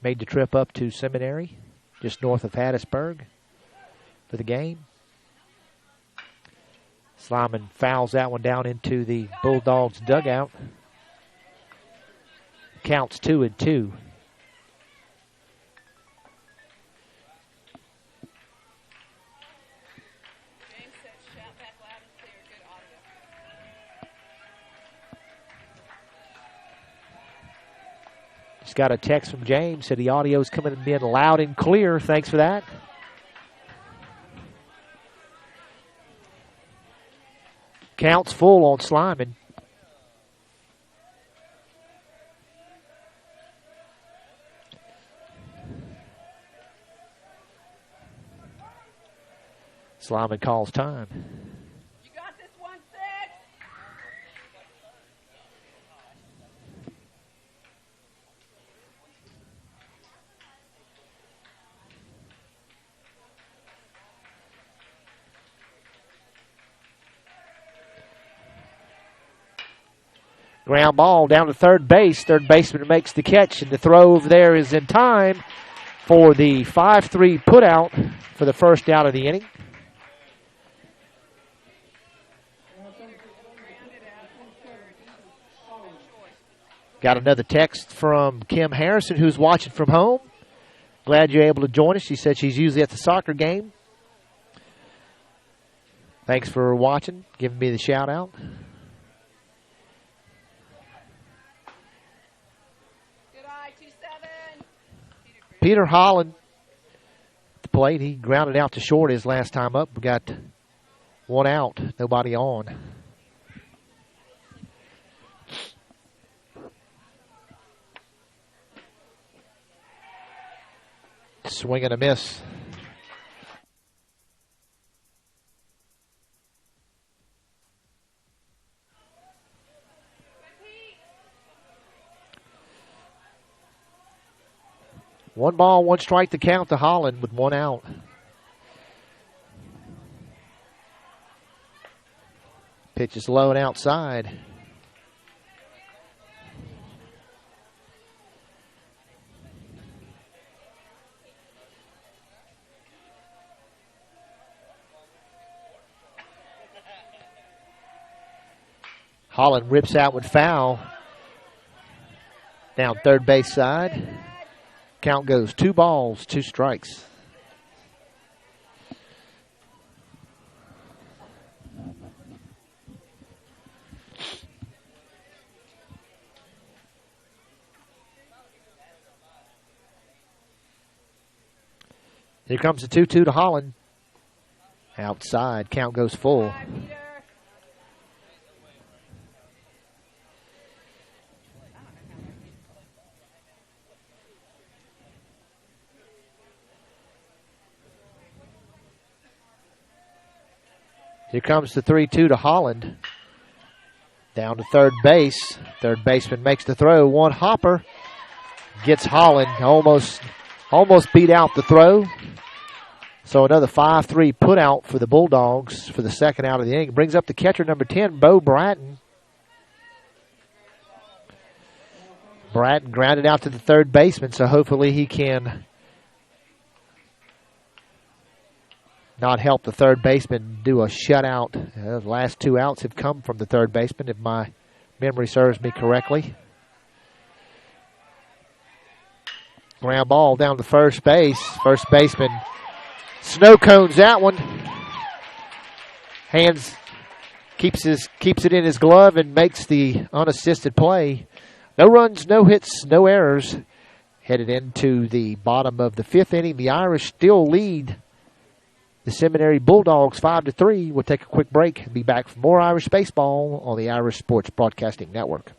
Made the trip up to Seminary, just north of Hattiesburg, for the game. Slyman fouls that one down into the Bulldogs dugout. Counts 2-2. James said, shout back loud and clear. Good audio. Just got a text from James, said the audio's coming in loud and clear. Thanks for that. Counts full on Slyman. Slyman calls time. You got this 1-6. Ground ball down to third base. Third baseman makes the catch, and the throw over there is in time for the 5-3 putout for the first out of the inning. Got another text from Kim Harrison, who's watching from home. Glad you're able to join us. She said she's usually at the soccer game. Thanks for watching, giving me the shout out. Good eye, 2-7. Peter Holland at the plate. He grounded out to short his last time up. We got one out, nobody on. Swing and a miss. One ball, one strike to count to Holland with one out. Pitch is low and outside. Holland rips out with foul. Down third base side. Count goes 2 balls, 2 strikes. Here comes the 2-2 to Holland. Outside, count goes full. Here comes the 3-2 to Holland. Down to third base. Third baseman makes the throw. One hopper. Gets Holland. Almost beat out the throw. So another 5-3 put out for the Bulldogs for the second out of the inning. Brings up the catcher, number 10, Bo Bratton. Bratton grounded out to the third baseman, so hopefully he can not help the third baseman do a shutout. The last 2 outs have come from the third baseman, if my memory serves me correctly. Ground ball down to first base. First baseman snow cones that one. Keeps it in his glove and makes the unassisted play. No runs, no hits, no errors. Headed into the bottom of the 5th inning. The Irish still lead the Seminary Bulldogs 5-3. We'll take a quick break and be back for more Irish baseball on the Irish Sports Broadcasting Network.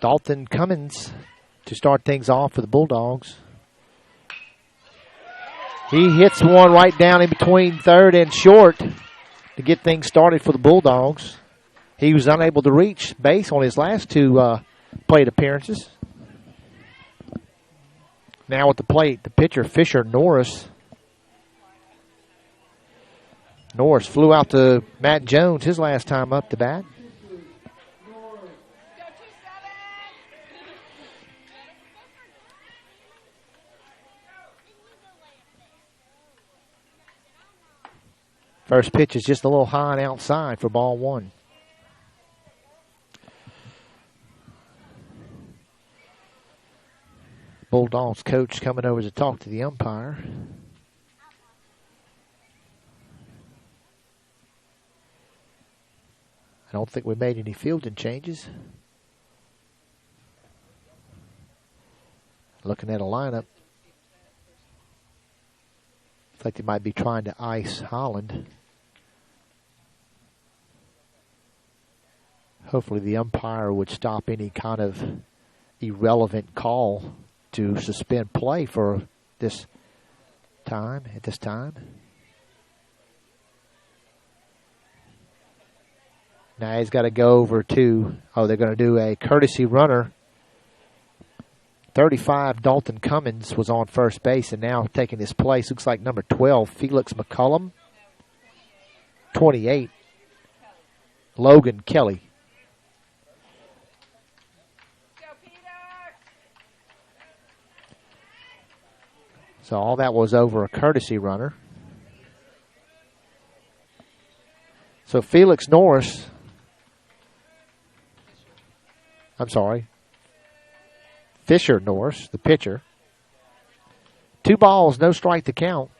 Dalton Cummins to start things off for the Bulldogs. He hits one right down in between third and short to get things started for the Bulldogs. He was unable to reach base on his last 2 plate appearances. Now at the plate, the pitcher, Fisher Norris. Norris flew out to Matt Jones his last time up to bat. First pitch is just a little high and outside for ball one. Bulldogs coach coming over to talk to the umpire. I don't think we made any fielding changes. Looking at a lineup. Looks like they might be trying to ice Holland. Hopefully the umpire would stop any kind of irrelevant call to suspend play for this time, at this time. Now he's got to go over to, they're going to do a courtesy runner. 35, Dalton Cummins was on first base and now taking his place. Looks like number 12, Felix McCullum. 28, Logan Kelly. So all that was over a courtesy runner. So Felix Norris, Fisher Norris, the pitcher. 2 balls, no strike to count.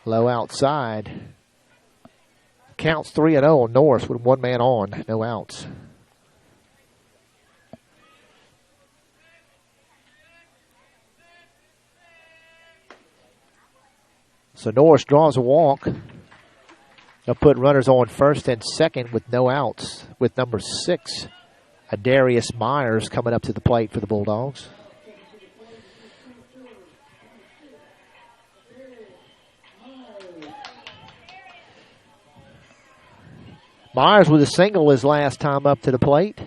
Low outside. Counts 3-0 on Norris with 1 man on, no outs. So Norris draws a walk. They'll put runners on first and second with no outs with number 6, Adarius Myers, coming up to the plate for the Bulldogs. Myers with a single his last time up to the plate.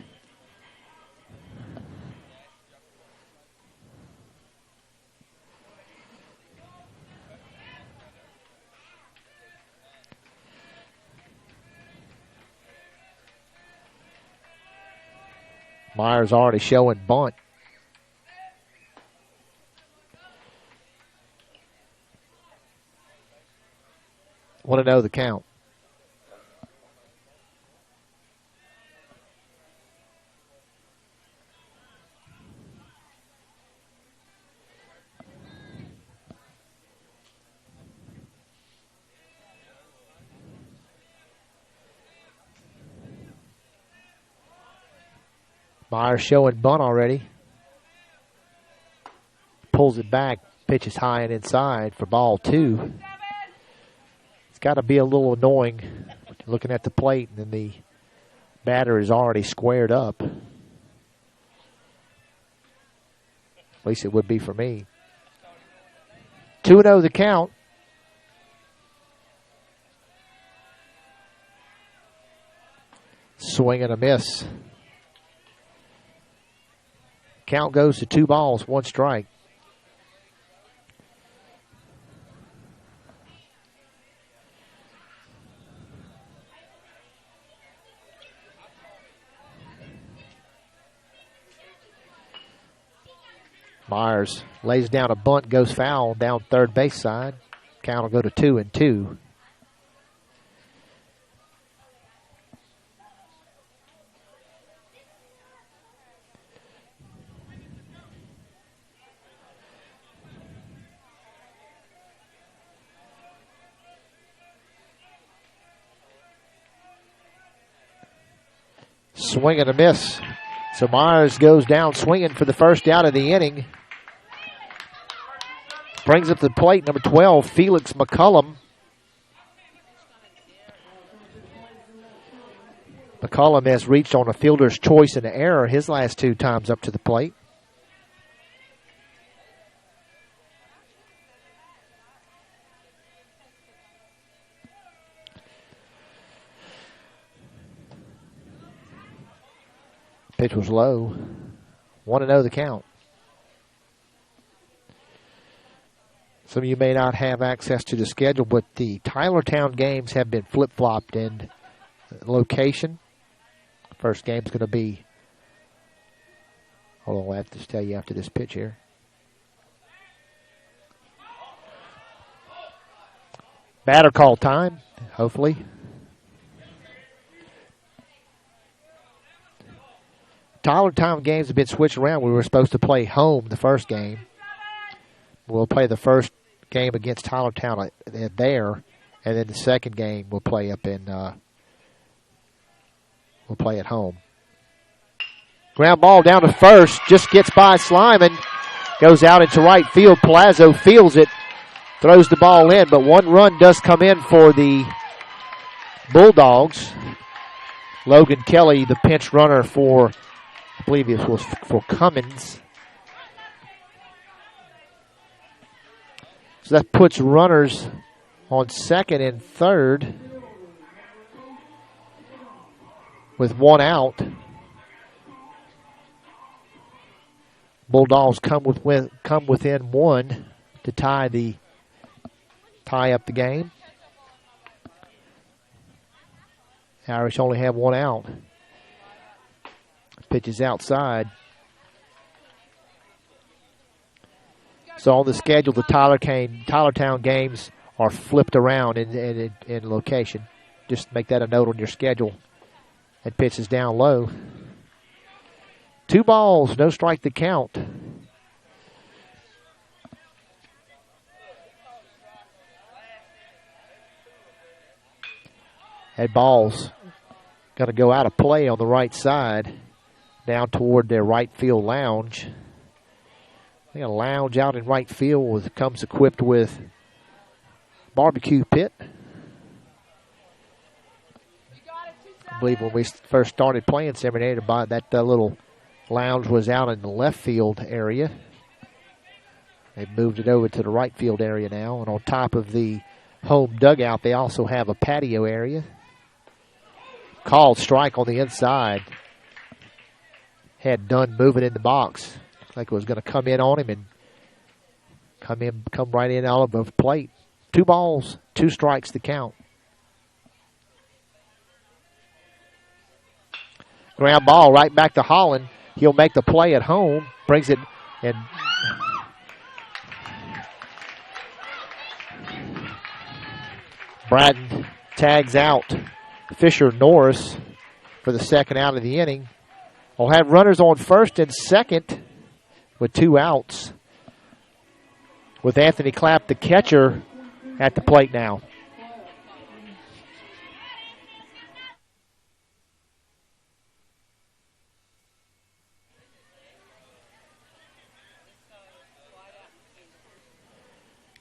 Myers already showing bunt. Want to know the count. Myers showing bunt already. Pulls it back, pitches high and inside for ball 2. It's got to be a little annoying looking at the plate and then the batter is already squared up. At least it would be for me. 2-0 the count. Swing and a miss. Count goes to 2 balls, 1 strike. Myers lays down a bunt, goes foul down third base side. Count will go to 2-2. Swing and a miss. So Myers goes down swinging for the first out of the inning. Brings up the plate, number 12, Felix McCullum. McCullum has reached on a fielder's choice and error his last 2 times up to the plate. Pitch was low. 1-0 the count. Some of you may not have access to the schedule, but the Tylertown games have been flip-flopped in location. First game's going to be, hold on, I'll have to tell you after this pitch here. Batter call time, hopefully. Tylertown games have been switched around. We were supposed to play home the first game. We'll play the first game against Tylertown there, and then the second game we'll play up in. We'll play at home. Ground ball down to first, just gets by Slyman, goes out into right field. Palazzo fields it, throws the ball in, but one run does come in for the Bulldogs. Logan Kelly, the pinch runner for, I believe it was for Cummins. So that puts runners on second and third with one out. Bulldogs come within one to tie up the game. Irish only have one out. Pitch is outside. So on the schedule, the Tylertown games are flipped around in location. Just make that a note on your schedule. That pitch is down low. 2 balls, no strike to count. That ball's going to go out of play on the right side, down toward their right field lounge. They got a lounge out in right field comes equipped with barbecue pit. I believe when we first started playing Seminary, that little lounge was out in the left field area. They've moved it over to the right field area now, and on top of the home dugout, they also have a patio area. Called strike on the inside. Had Dunn moving in the box. Like it was going to come in on him and come right in out of the plate. 2 balls, 2 strikes to count. Ground ball right back to Holland. He'll make the play at home. Brings it and Bratton tags out Fisher Norris for the second out of the inning. We'll have runners on first and second with 2 outs, with Anthony Clapp, the catcher, at the plate now.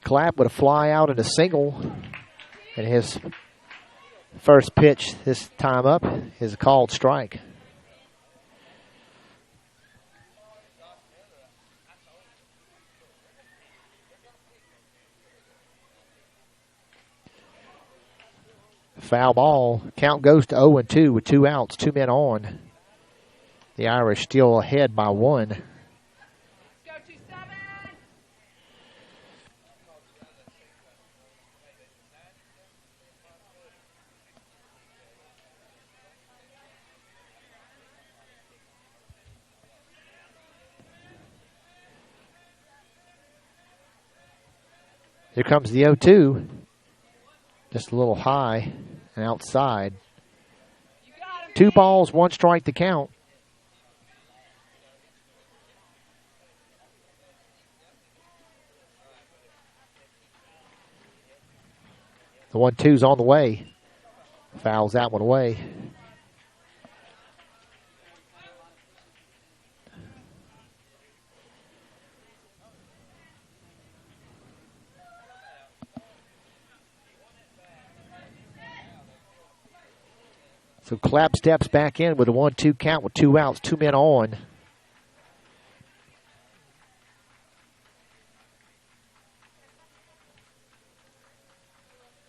Clapp with a fly out and a single, and his first pitch this time up is a called strike. Foul ball. Count goes to 0-2 with 2 outs, 2 men on. The Irish still ahead by 1. Let's go 2-7. Here comes the 0-2. Just a little high and outside. 2 balls, 1 strike to count. The 1-2's on the way. Fouls that one away. So Clapp steps back in with a 1-2 count with 2 outs, 2 men on.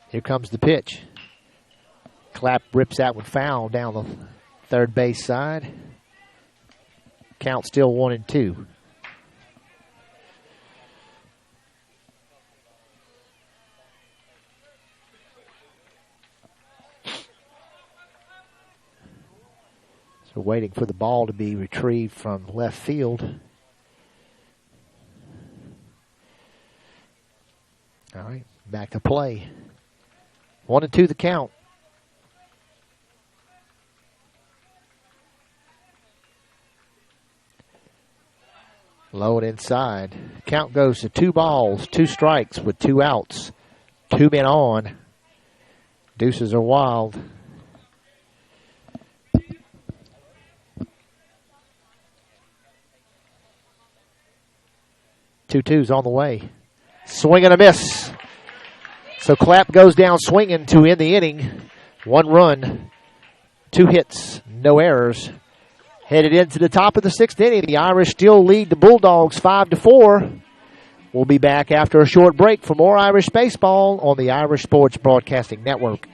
Here comes the pitch. Clapp rips that one foul down the third base side. Count still 1-2. So waiting for the ball to be retrieved from left field. All right, back to play. 1-2 the count. Low and inside. Count goes to 2 balls, 2 strikes with 2 outs. 2 men on. Deuces are wild. 2-2's on the way. Swing and a miss. So Clapp goes down swinging to end the inning. 1 run, 2 hits, no errors. Headed into the top of the 6th inning. The Irish still lead the Bulldogs 5-4. We'll be back after a short break for more Irish baseball on the Irish Sports Broadcasting Network.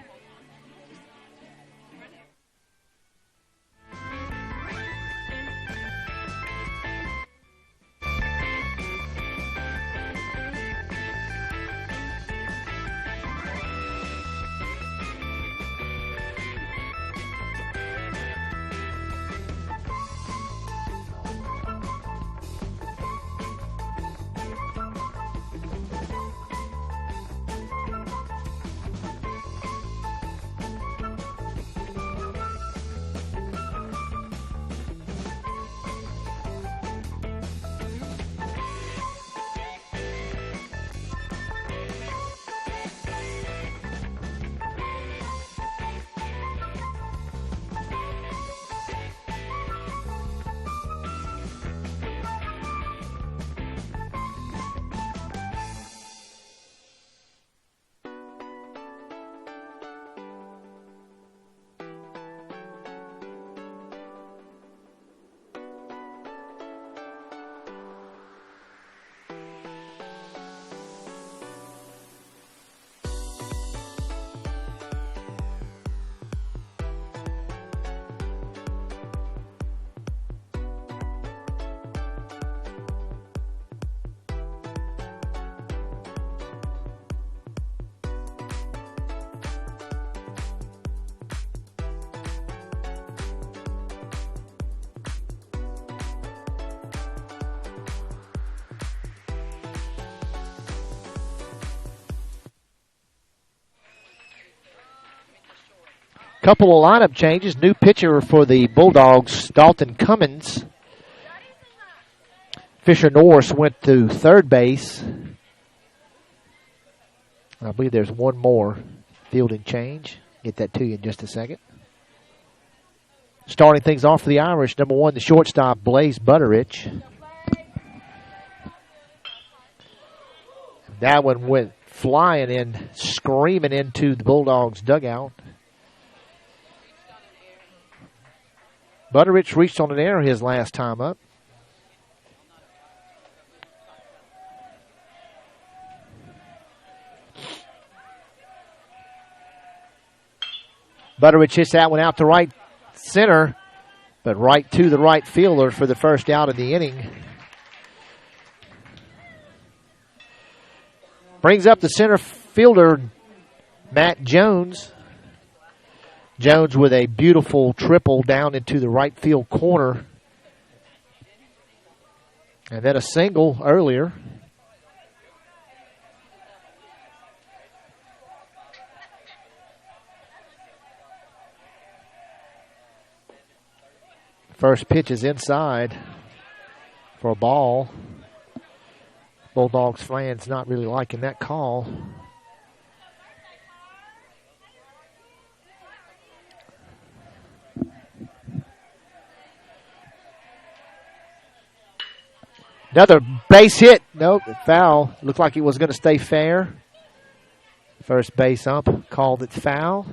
Couple of lineup changes. New pitcher for the Bulldogs, Dalton Cummins. Fisher Norris went to third base. I believe there's one more fielding change. Get that to you in just a second. Starting things off for the Irish, number 1, the shortstop, Blaze Butterich. That one went flying in, screaming into the Bulldogs' dugout. Butterich reached on an error his last time up. Butterich hits that one out to right center, but right to the right fielder for the first out of the inning. Brings up the center fielder, Matt Jones. Jones with a beautiful triple down into the right field corner. And then a single earlier. First pitch is inside for a ball. Bulldogs fans not really liking that call. Another base hit. Nope, foul. Looked like it was going to stay fair. First base ump called it foul.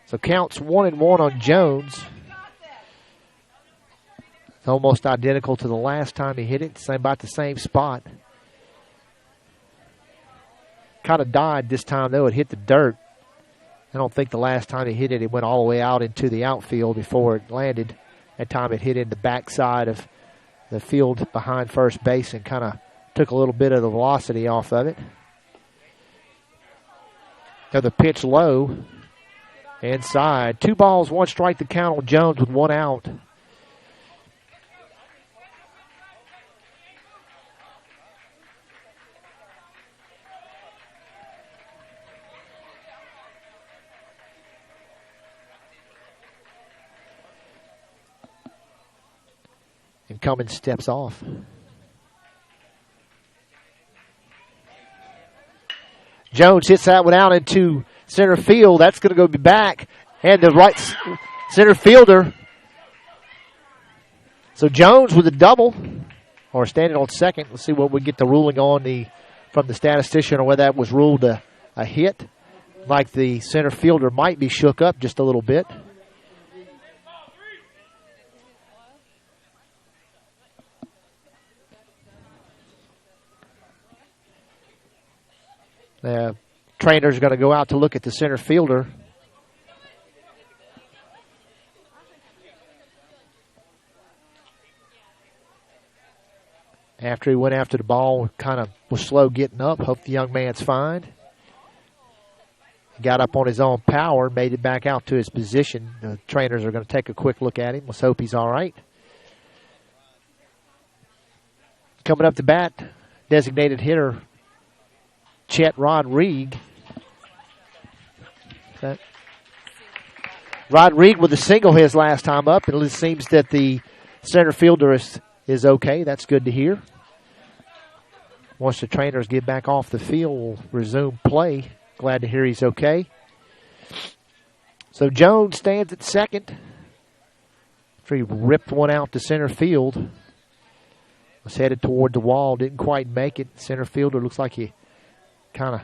So counts 1-1 on Jones. It's almost identical to the last time he hit it. About the same spot. Kind of died this time, though. It hit the dirt. I don't think the last time he hit it, it went all the way out into the outfield before it landed. That time it hit in the backside of the field behind first base and kind of took a little bit of the velocity off of it. Another pitch low. Inside. 2 balls, 1 strike the count on Jones with 1 out. And Cummins steps off. Jones hits that one out into center field. That's going to go back. And the right center fielder. So Jones with a double. Or standing on second. Let's see what we get the ruling on from the statistician or whether that was ruled a hit. Like the center fielder might be shook up just a little bit. The trainer's going to go out to look at the center fielder. After he went after the ball, kind of was slow getting up. Hope the young man's fine. He got up on his own power, made it back out to his position. The trainers are going to take a quick look at him. Let's hope he's all right. Coming up to bat, designated hitter Chet Rodrigue. Rodrigue with a single his last time up, and it seems that the center fielder is okay. That's good to hear. Once the trainers get back off the field, we'll resume play. Glad to hear he's okay. So Jones stands at second. After he ripped one out to center field. Was headed toward the wall, didn't quite make it. Center fielder looks like he kind of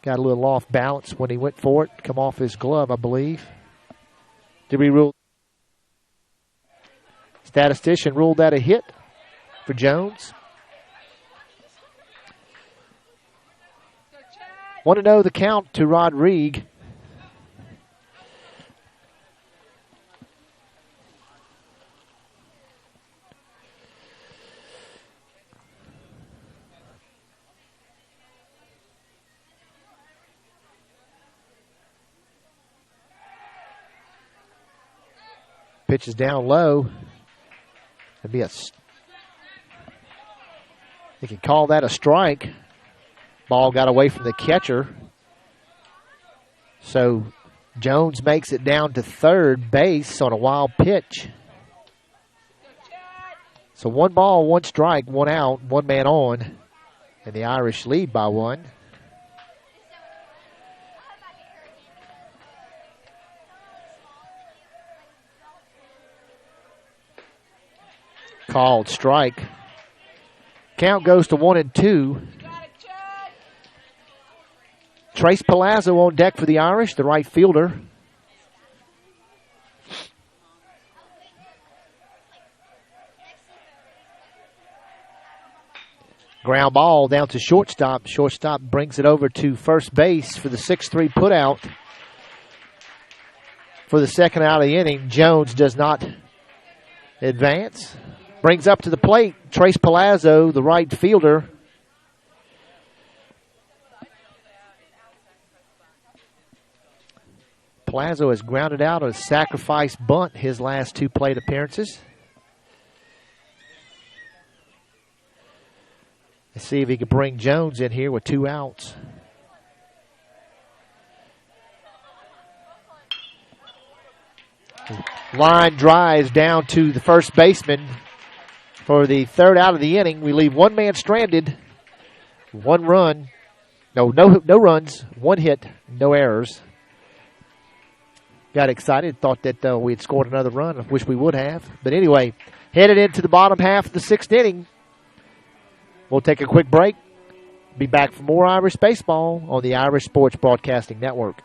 got a little off balance when he went for it. Come off his glove, I believe. Did we rule? Statistician ruled that a hit for Jones. Want to know the count to Rodrigue. Pitch is down low. It'd be they can call that a strike. Ball got away from the catcher. So Jones makes it down to third base on a wild pitch. So 1 ball, 1 strike, 1 out, 1 man on. And the Irish lead by 1. Called strike. Count goes to 1-2. Trace Palazzo on deck for the Irish, the right fielder. Ground ball down to shortstop. Shortstop brings it over to first base for the 6-3 putout. For the second out of the inning, Jones does not advance. Brings up to the plate, Trace Palazzo, the right fielder. Palazzo has grounded out a sacrifice bunt his last 2 plate appearances. Let's see if he can bring Jones in here with 2 outs. Line drives down to the first baseman for the 3rd out of the inning. We leave 1 man stranded, 1 run. No runs, 1 hit, no errors. Got excited, thought that we had scored another run. I wish we would have. But anyway, headed into the bottom half of the 6th inning. We'll take a quick break. Be back for more Irish baseball on the Irish Sports Broadcasting Network.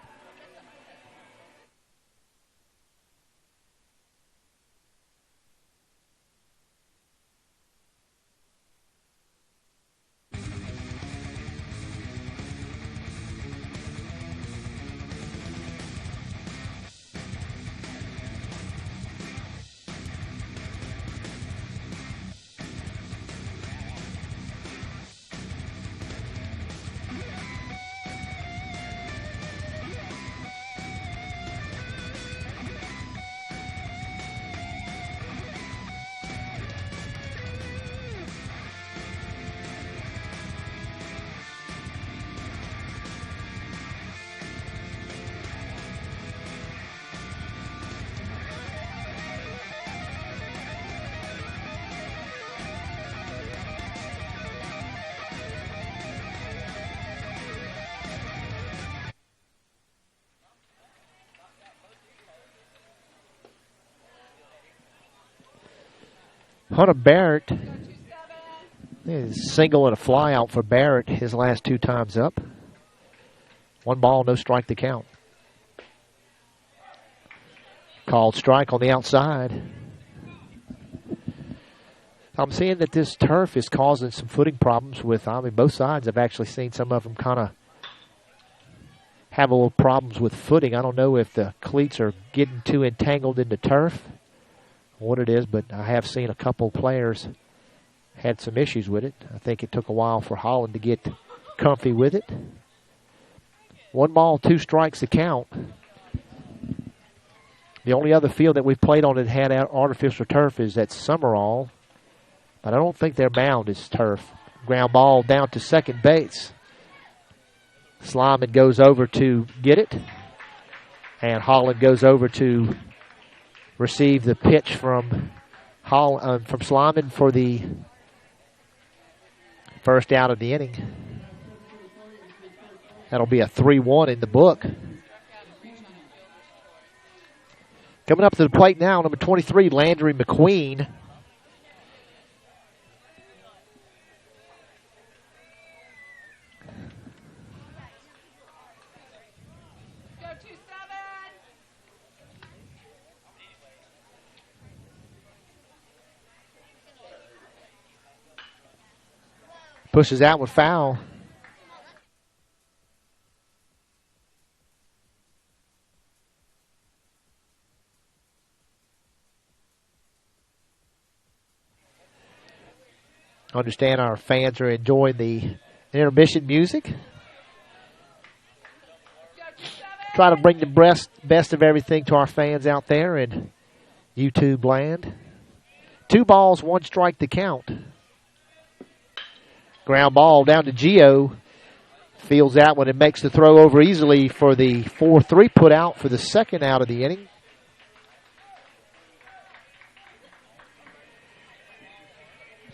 Hunter Barrett is single and a fly out for Barrett his last 2 times up. 1 ball, no strike to count. Called strike on the outside. I'm seeing that this turf is causing some footing problems with, both sides. I've actually seen some of them kind of have a little problems with footing. I don't know if the cleats are getting too entangled in the turf or what it is, but I have seen a couple players had some issues with it. I think it took a while for Holland to get comfy with it. 1 ball, 2 strikes to count. The only other field that we've played on that had artificial turf is at Summerall. But I don't think their mound is turf. Ground ball down to second base. Slyman goes over to get it. And Holland goes over to receive the pitch from Slyman for the first out of the inning. That'll be a 3-1 in the book. Coming up to the plate now, number 23, Landry McQueen. Pushes out with foul. Understand our fans are enjoying the intermission music. Try to bring the best of everything to our fans out there in YouTube land. 2 balls, 1 strike to count. Ground ball down to Gio. Fields that one and makes the throw over easily for the 4-3 put out for the second out of the inning.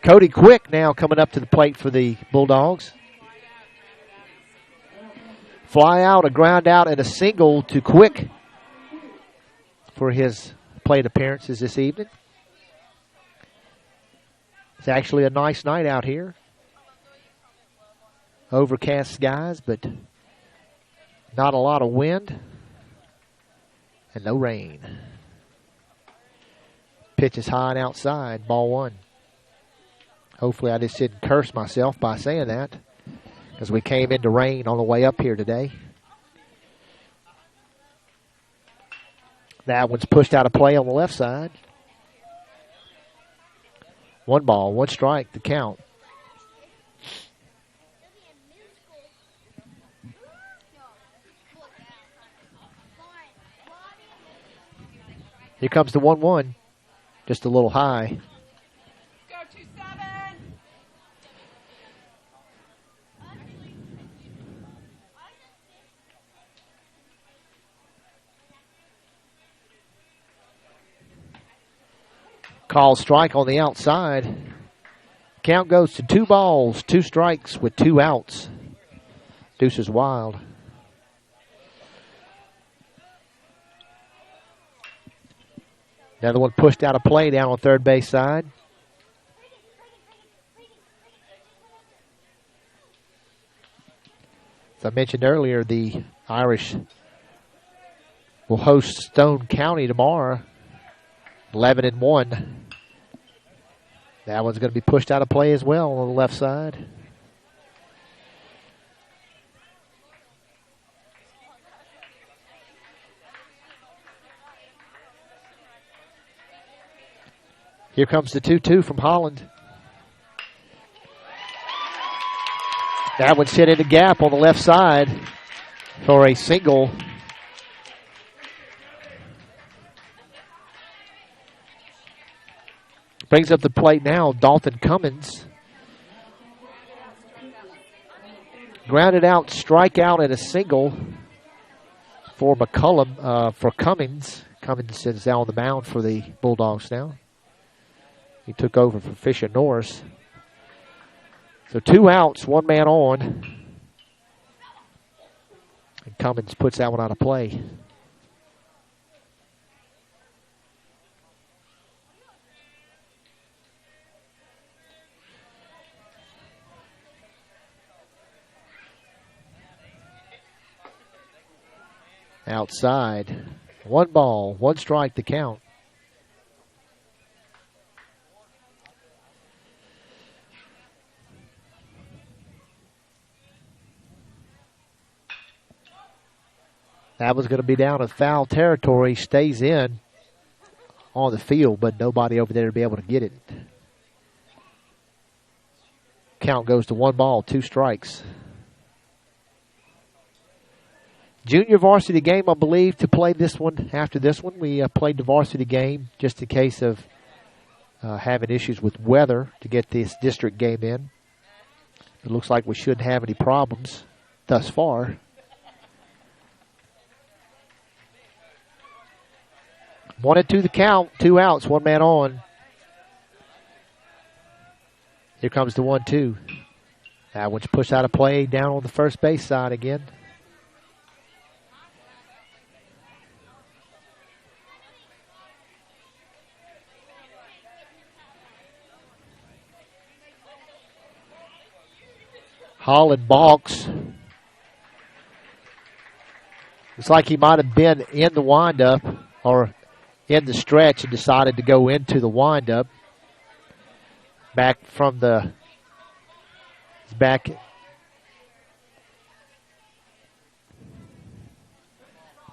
Cody Quick now coming up to the plate for the Bulldogs. Fly out, a ground out, and a single to Quick for his plate appearances this evening. It's actually a nice night out here. Overcast skies, but not a lot of wind and no rain. Pitch is high and outside, ball 1. Hopefully I just didn't curse myself by saying that, because we came into rain on the way up here today. That one's pushed out of play on the left side. 1 ball, 1 strike to count. Here comes the 1-1. Just a little high. Call strike on the outside. Count goes to 2 balls, 2 strikes with 2 outs. Deuce is wild. Another one pushed out of play down on third base side. As I mentioned earlier, the Irish will host Stone County tomorrow, 11-1. That one's going to be pushed out of play as well on the left side. Here comes the 2-2 from Holland. That one's hit in the gap on the left side for a single. Brings up the plate now, Dalton Cummins. Grounded out, strikeout, and a single for McCullum, for Cummins. Cummins is out on the mound for the Bulldogs now. He took over for Fisher Norris. So 2 outs, 1 man on. And Cummins puts that one out of play. outside. 1 ball, 1 strike to count. That was going to be down in foul territory. Stays in on the field, but nobody over there to be able to get it. Count goes to 1 ball, 2 strikes. Junior varsity game, I believe, to play this one. After this one, we played the varsity game just in case of having issues with weather to get this district game in. It looks like we shouldn't have any problems thus far. 1-2 the count, 2 outs, 1 man on. Here comes the 1-2. That one's pushed out of play down on the first base side again. Holland balks. It's like he might have been in the windup or in the stretch and decided to go into the windup. Back from the back.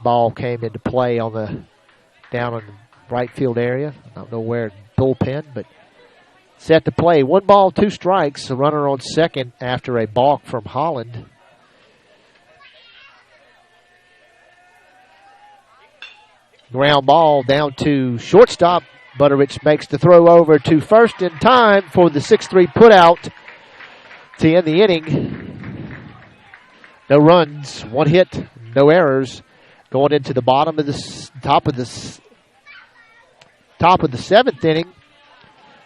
Ball came into play on the down in the right field area. I don't know where, bullpen, but set to play. 1 ball, 2 strikes. A runner on second after a balk from Holland. Ground ball down to shortstop. Butterich makes the throw over to first in time for the 6-3 putout to end the inning. No runs, 1 hit, no errors. Going into the bottom of the top of the 7th inning.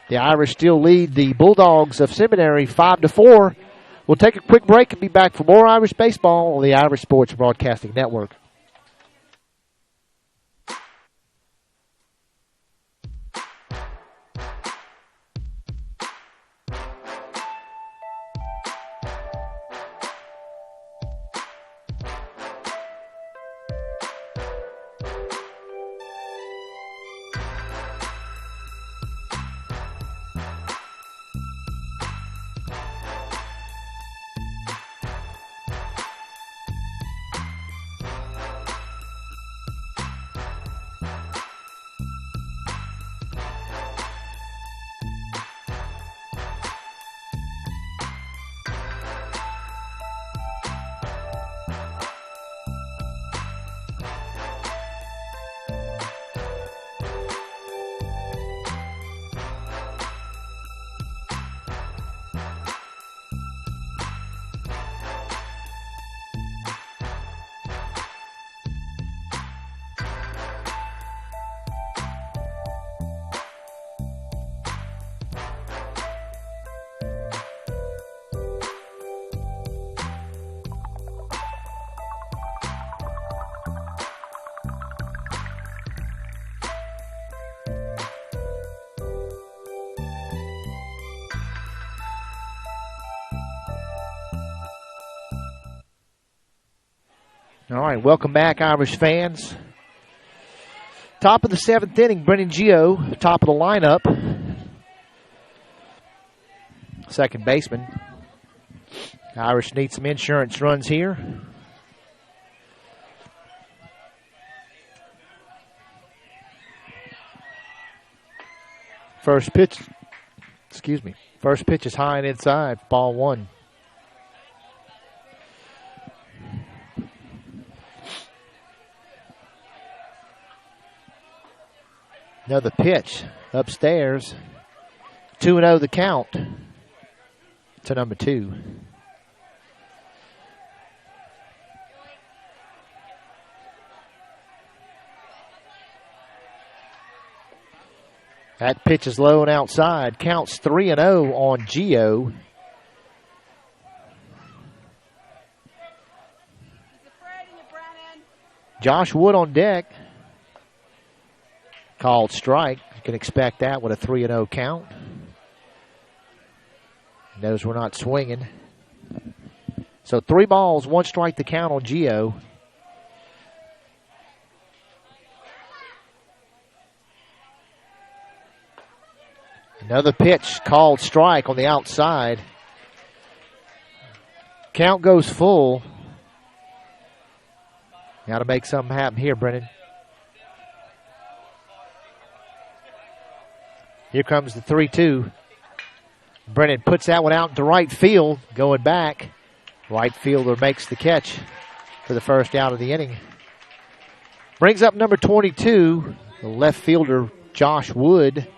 The Irish still lead the Bulldogs of Seminary 5-4. We'll take a quick break and be back for more Irish baseball on the Irish Sports Broadcasting Network. All right, welcome back, Irish fans. Top of the 7th inning, Brennan Geo, top of the lineup. Second baseman. Irish need some insurance runs here. First pitch is high and inside, ball 1. Another pitch upstairs. 2-0 the count to number 2. That pitch is low and outside. Counts 3-0 on Geo. Josh Wood on deck. Called strike. You can expect that with a 3-0 count. Knows we're not swinging. So 3 balls, 1 strike to count on Geo. Another pitch called strike on the outside. Count goes full. Got to make something happen here, Brennan. Here comes the 3-2. Brennan puts that one out to right field, going back. Right fielder makes the catch for the first out of the inning. Brings up number 22, the left fielder, Josh Wood.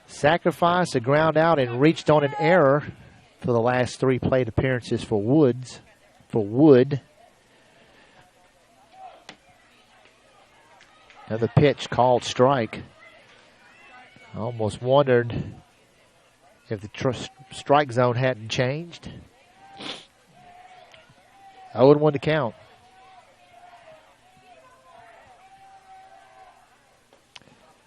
Sacrificed a ground out and reached on an error for the last 3 plate appearances for Wood. Another pitch called strike. I almost wondered if the strike zone hadn't changed. 0-1 to count.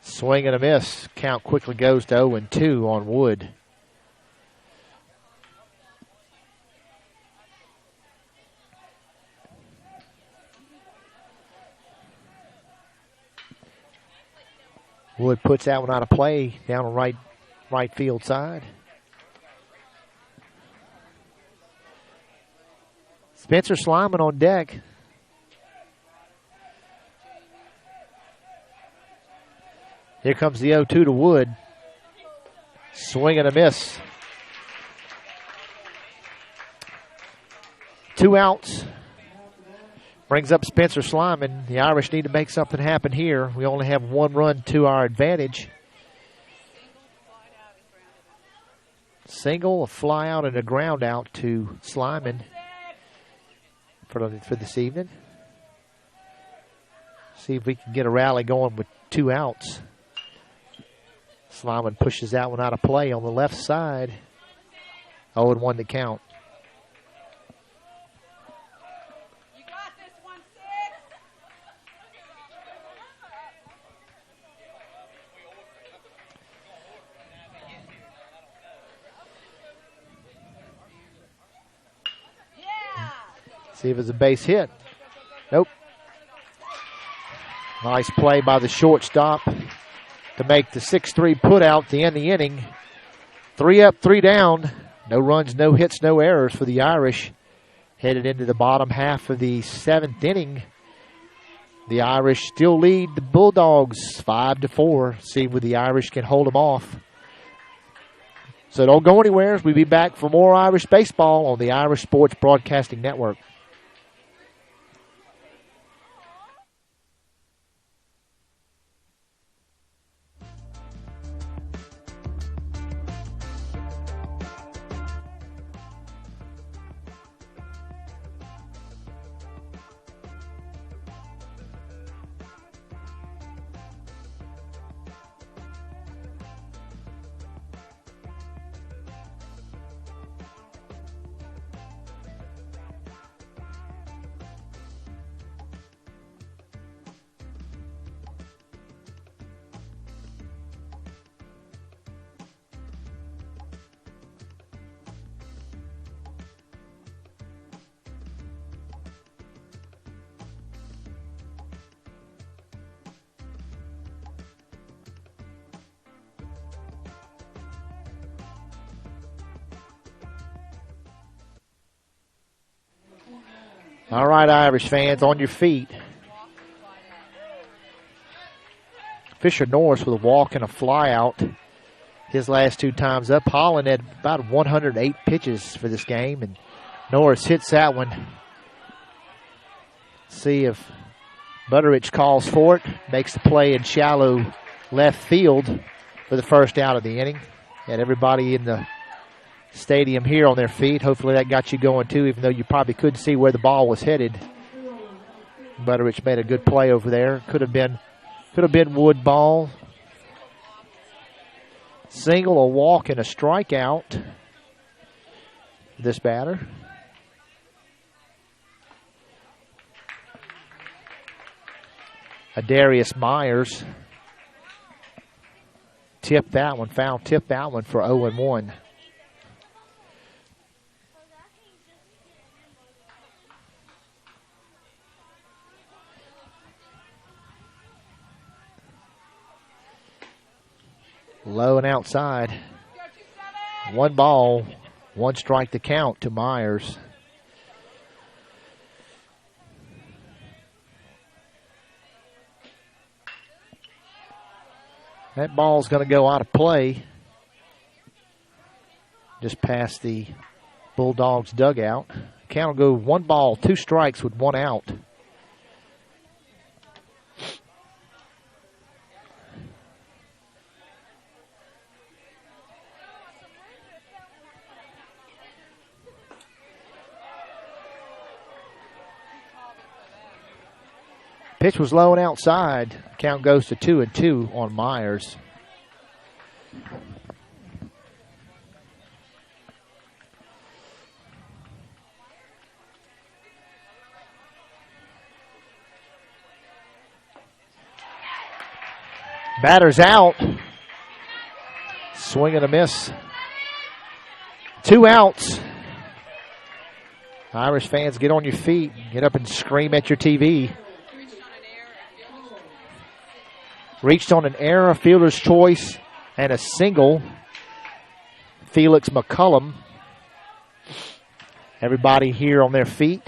Swing and a miss. Count quickly goes to 0-2 on Wood. Wood puts that one out of play down on right field side. Spencer Slyman on deck. Here comes the 0-2 to Wood. Swing and a miss. 2 outs. Brings up Spencer Slyman. The Irish need to make something happen here. We only have 1 run to our advantage. Single, a fly out, and a ground out to Slyman for this evening. See if we can get a rally going with 2 outs. Slyman pushes that one out of play on the left side. 0-1 to count. See if it's a base hit. Nope. Nice play by the shortstop to make the 6-3 put out to end the inning. 3 up, 3 down. No runs, no hits, no errors for the Irish. Headed into the bottom half of the 7th inning. The Irish still lead the Bulldogs 5-4. See whether the Irish can hold them off. So don't go anywhere. We'll be back for more Irish baseball on the Irish Sports Broadcasting Network. All right, Irish fans, on your feet. Fisher Norris with a walk and a fly out. His last 2 times up. Holland had about 108 pitches for this game, and Norris hits that one. See if Butterich calls for it. Makes the play in shallow left field for the first out of the inning. Had everybody in the stadium here on their feet. Hopefully that got you going too, even though you probably couldn't see where the ball was headed. Butterich made a good play over there. Could have been Wood ball. Single, a walk, and a strikeout. This batter. Adarius Myers tipped that one, foul tipped that one for 0-1. Low and outside. 1 ball, 1 strike to count to Myers. That ball's going to go out of play. Just past the Bulldogs dugout. Count will go 1 ball, 2 strikes with 1 out. Pitch was low and outside. Count goes to 2-2 on Myers. Batter's out. Swing and a miss. 2 outs. Irish fans, get on your feet. Get up and scream at your TV. Reached on an error, fielder's choice, and a single. Felix McCullum. Everybody here on their feet.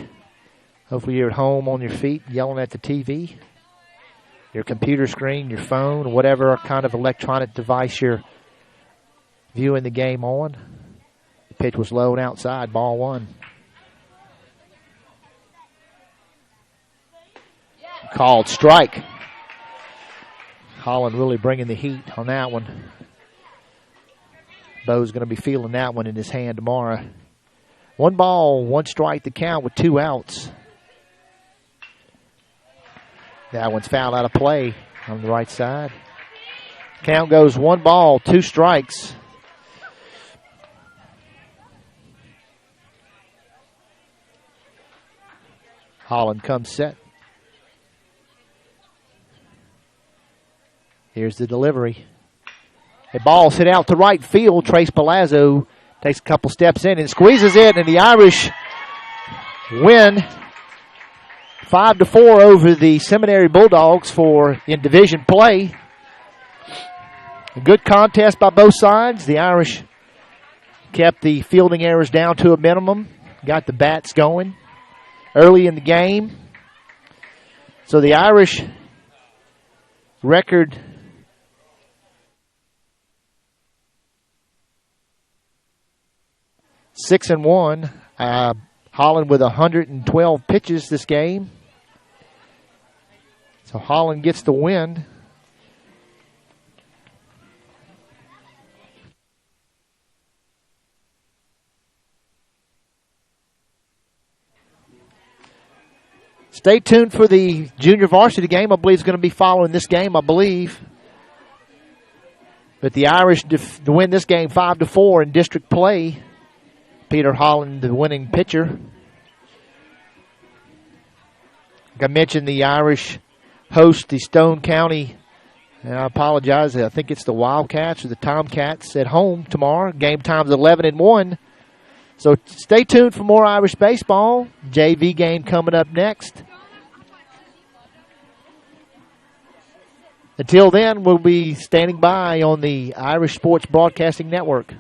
Hopefully you're at home on your feet yelling at the TV, your computer screen, your phone, whatever kind of electronic device you're viewing the game on. The pitch was low and outside, ball 1. Called strike. Holland really bringing the heat on that one. Bo's going to be feeling that one in his hand tomorrow. 1 ball, 1 strike to count with 2 outs. That one's fouled out of play on the right side. Count goes 1 ball, 2 strikes. Holland comes set. Here's the delivery. A ball's hit out to right field. Trace Palazzo takes a couple steps in and squeezes it, and the Irish win 5-4 over the Seminary Bulldogs in division play. A good contest by both sides. The Irish kept the fielding errors down to a minimum, got the bats going early in the game. So the Irish record (6-1). Holland with 112 pitches this game. So Holland gets the win. Stay tuned for the junior varsity game. I believe it's going to be following this game, I believe. But the Irish win this game 5-4 in district play. Peter Holland, the winning pitcher. Like I mentioned, the Irish host the Stone County, and I apologize, I think it's the Wildcats or the Tomcats at home tomorrow. Game time's 11-1. So stay tuned for more Irish baseball. JV game coming up next. Until then, we'll be standing by on the Irish Sports Broadcasting Network.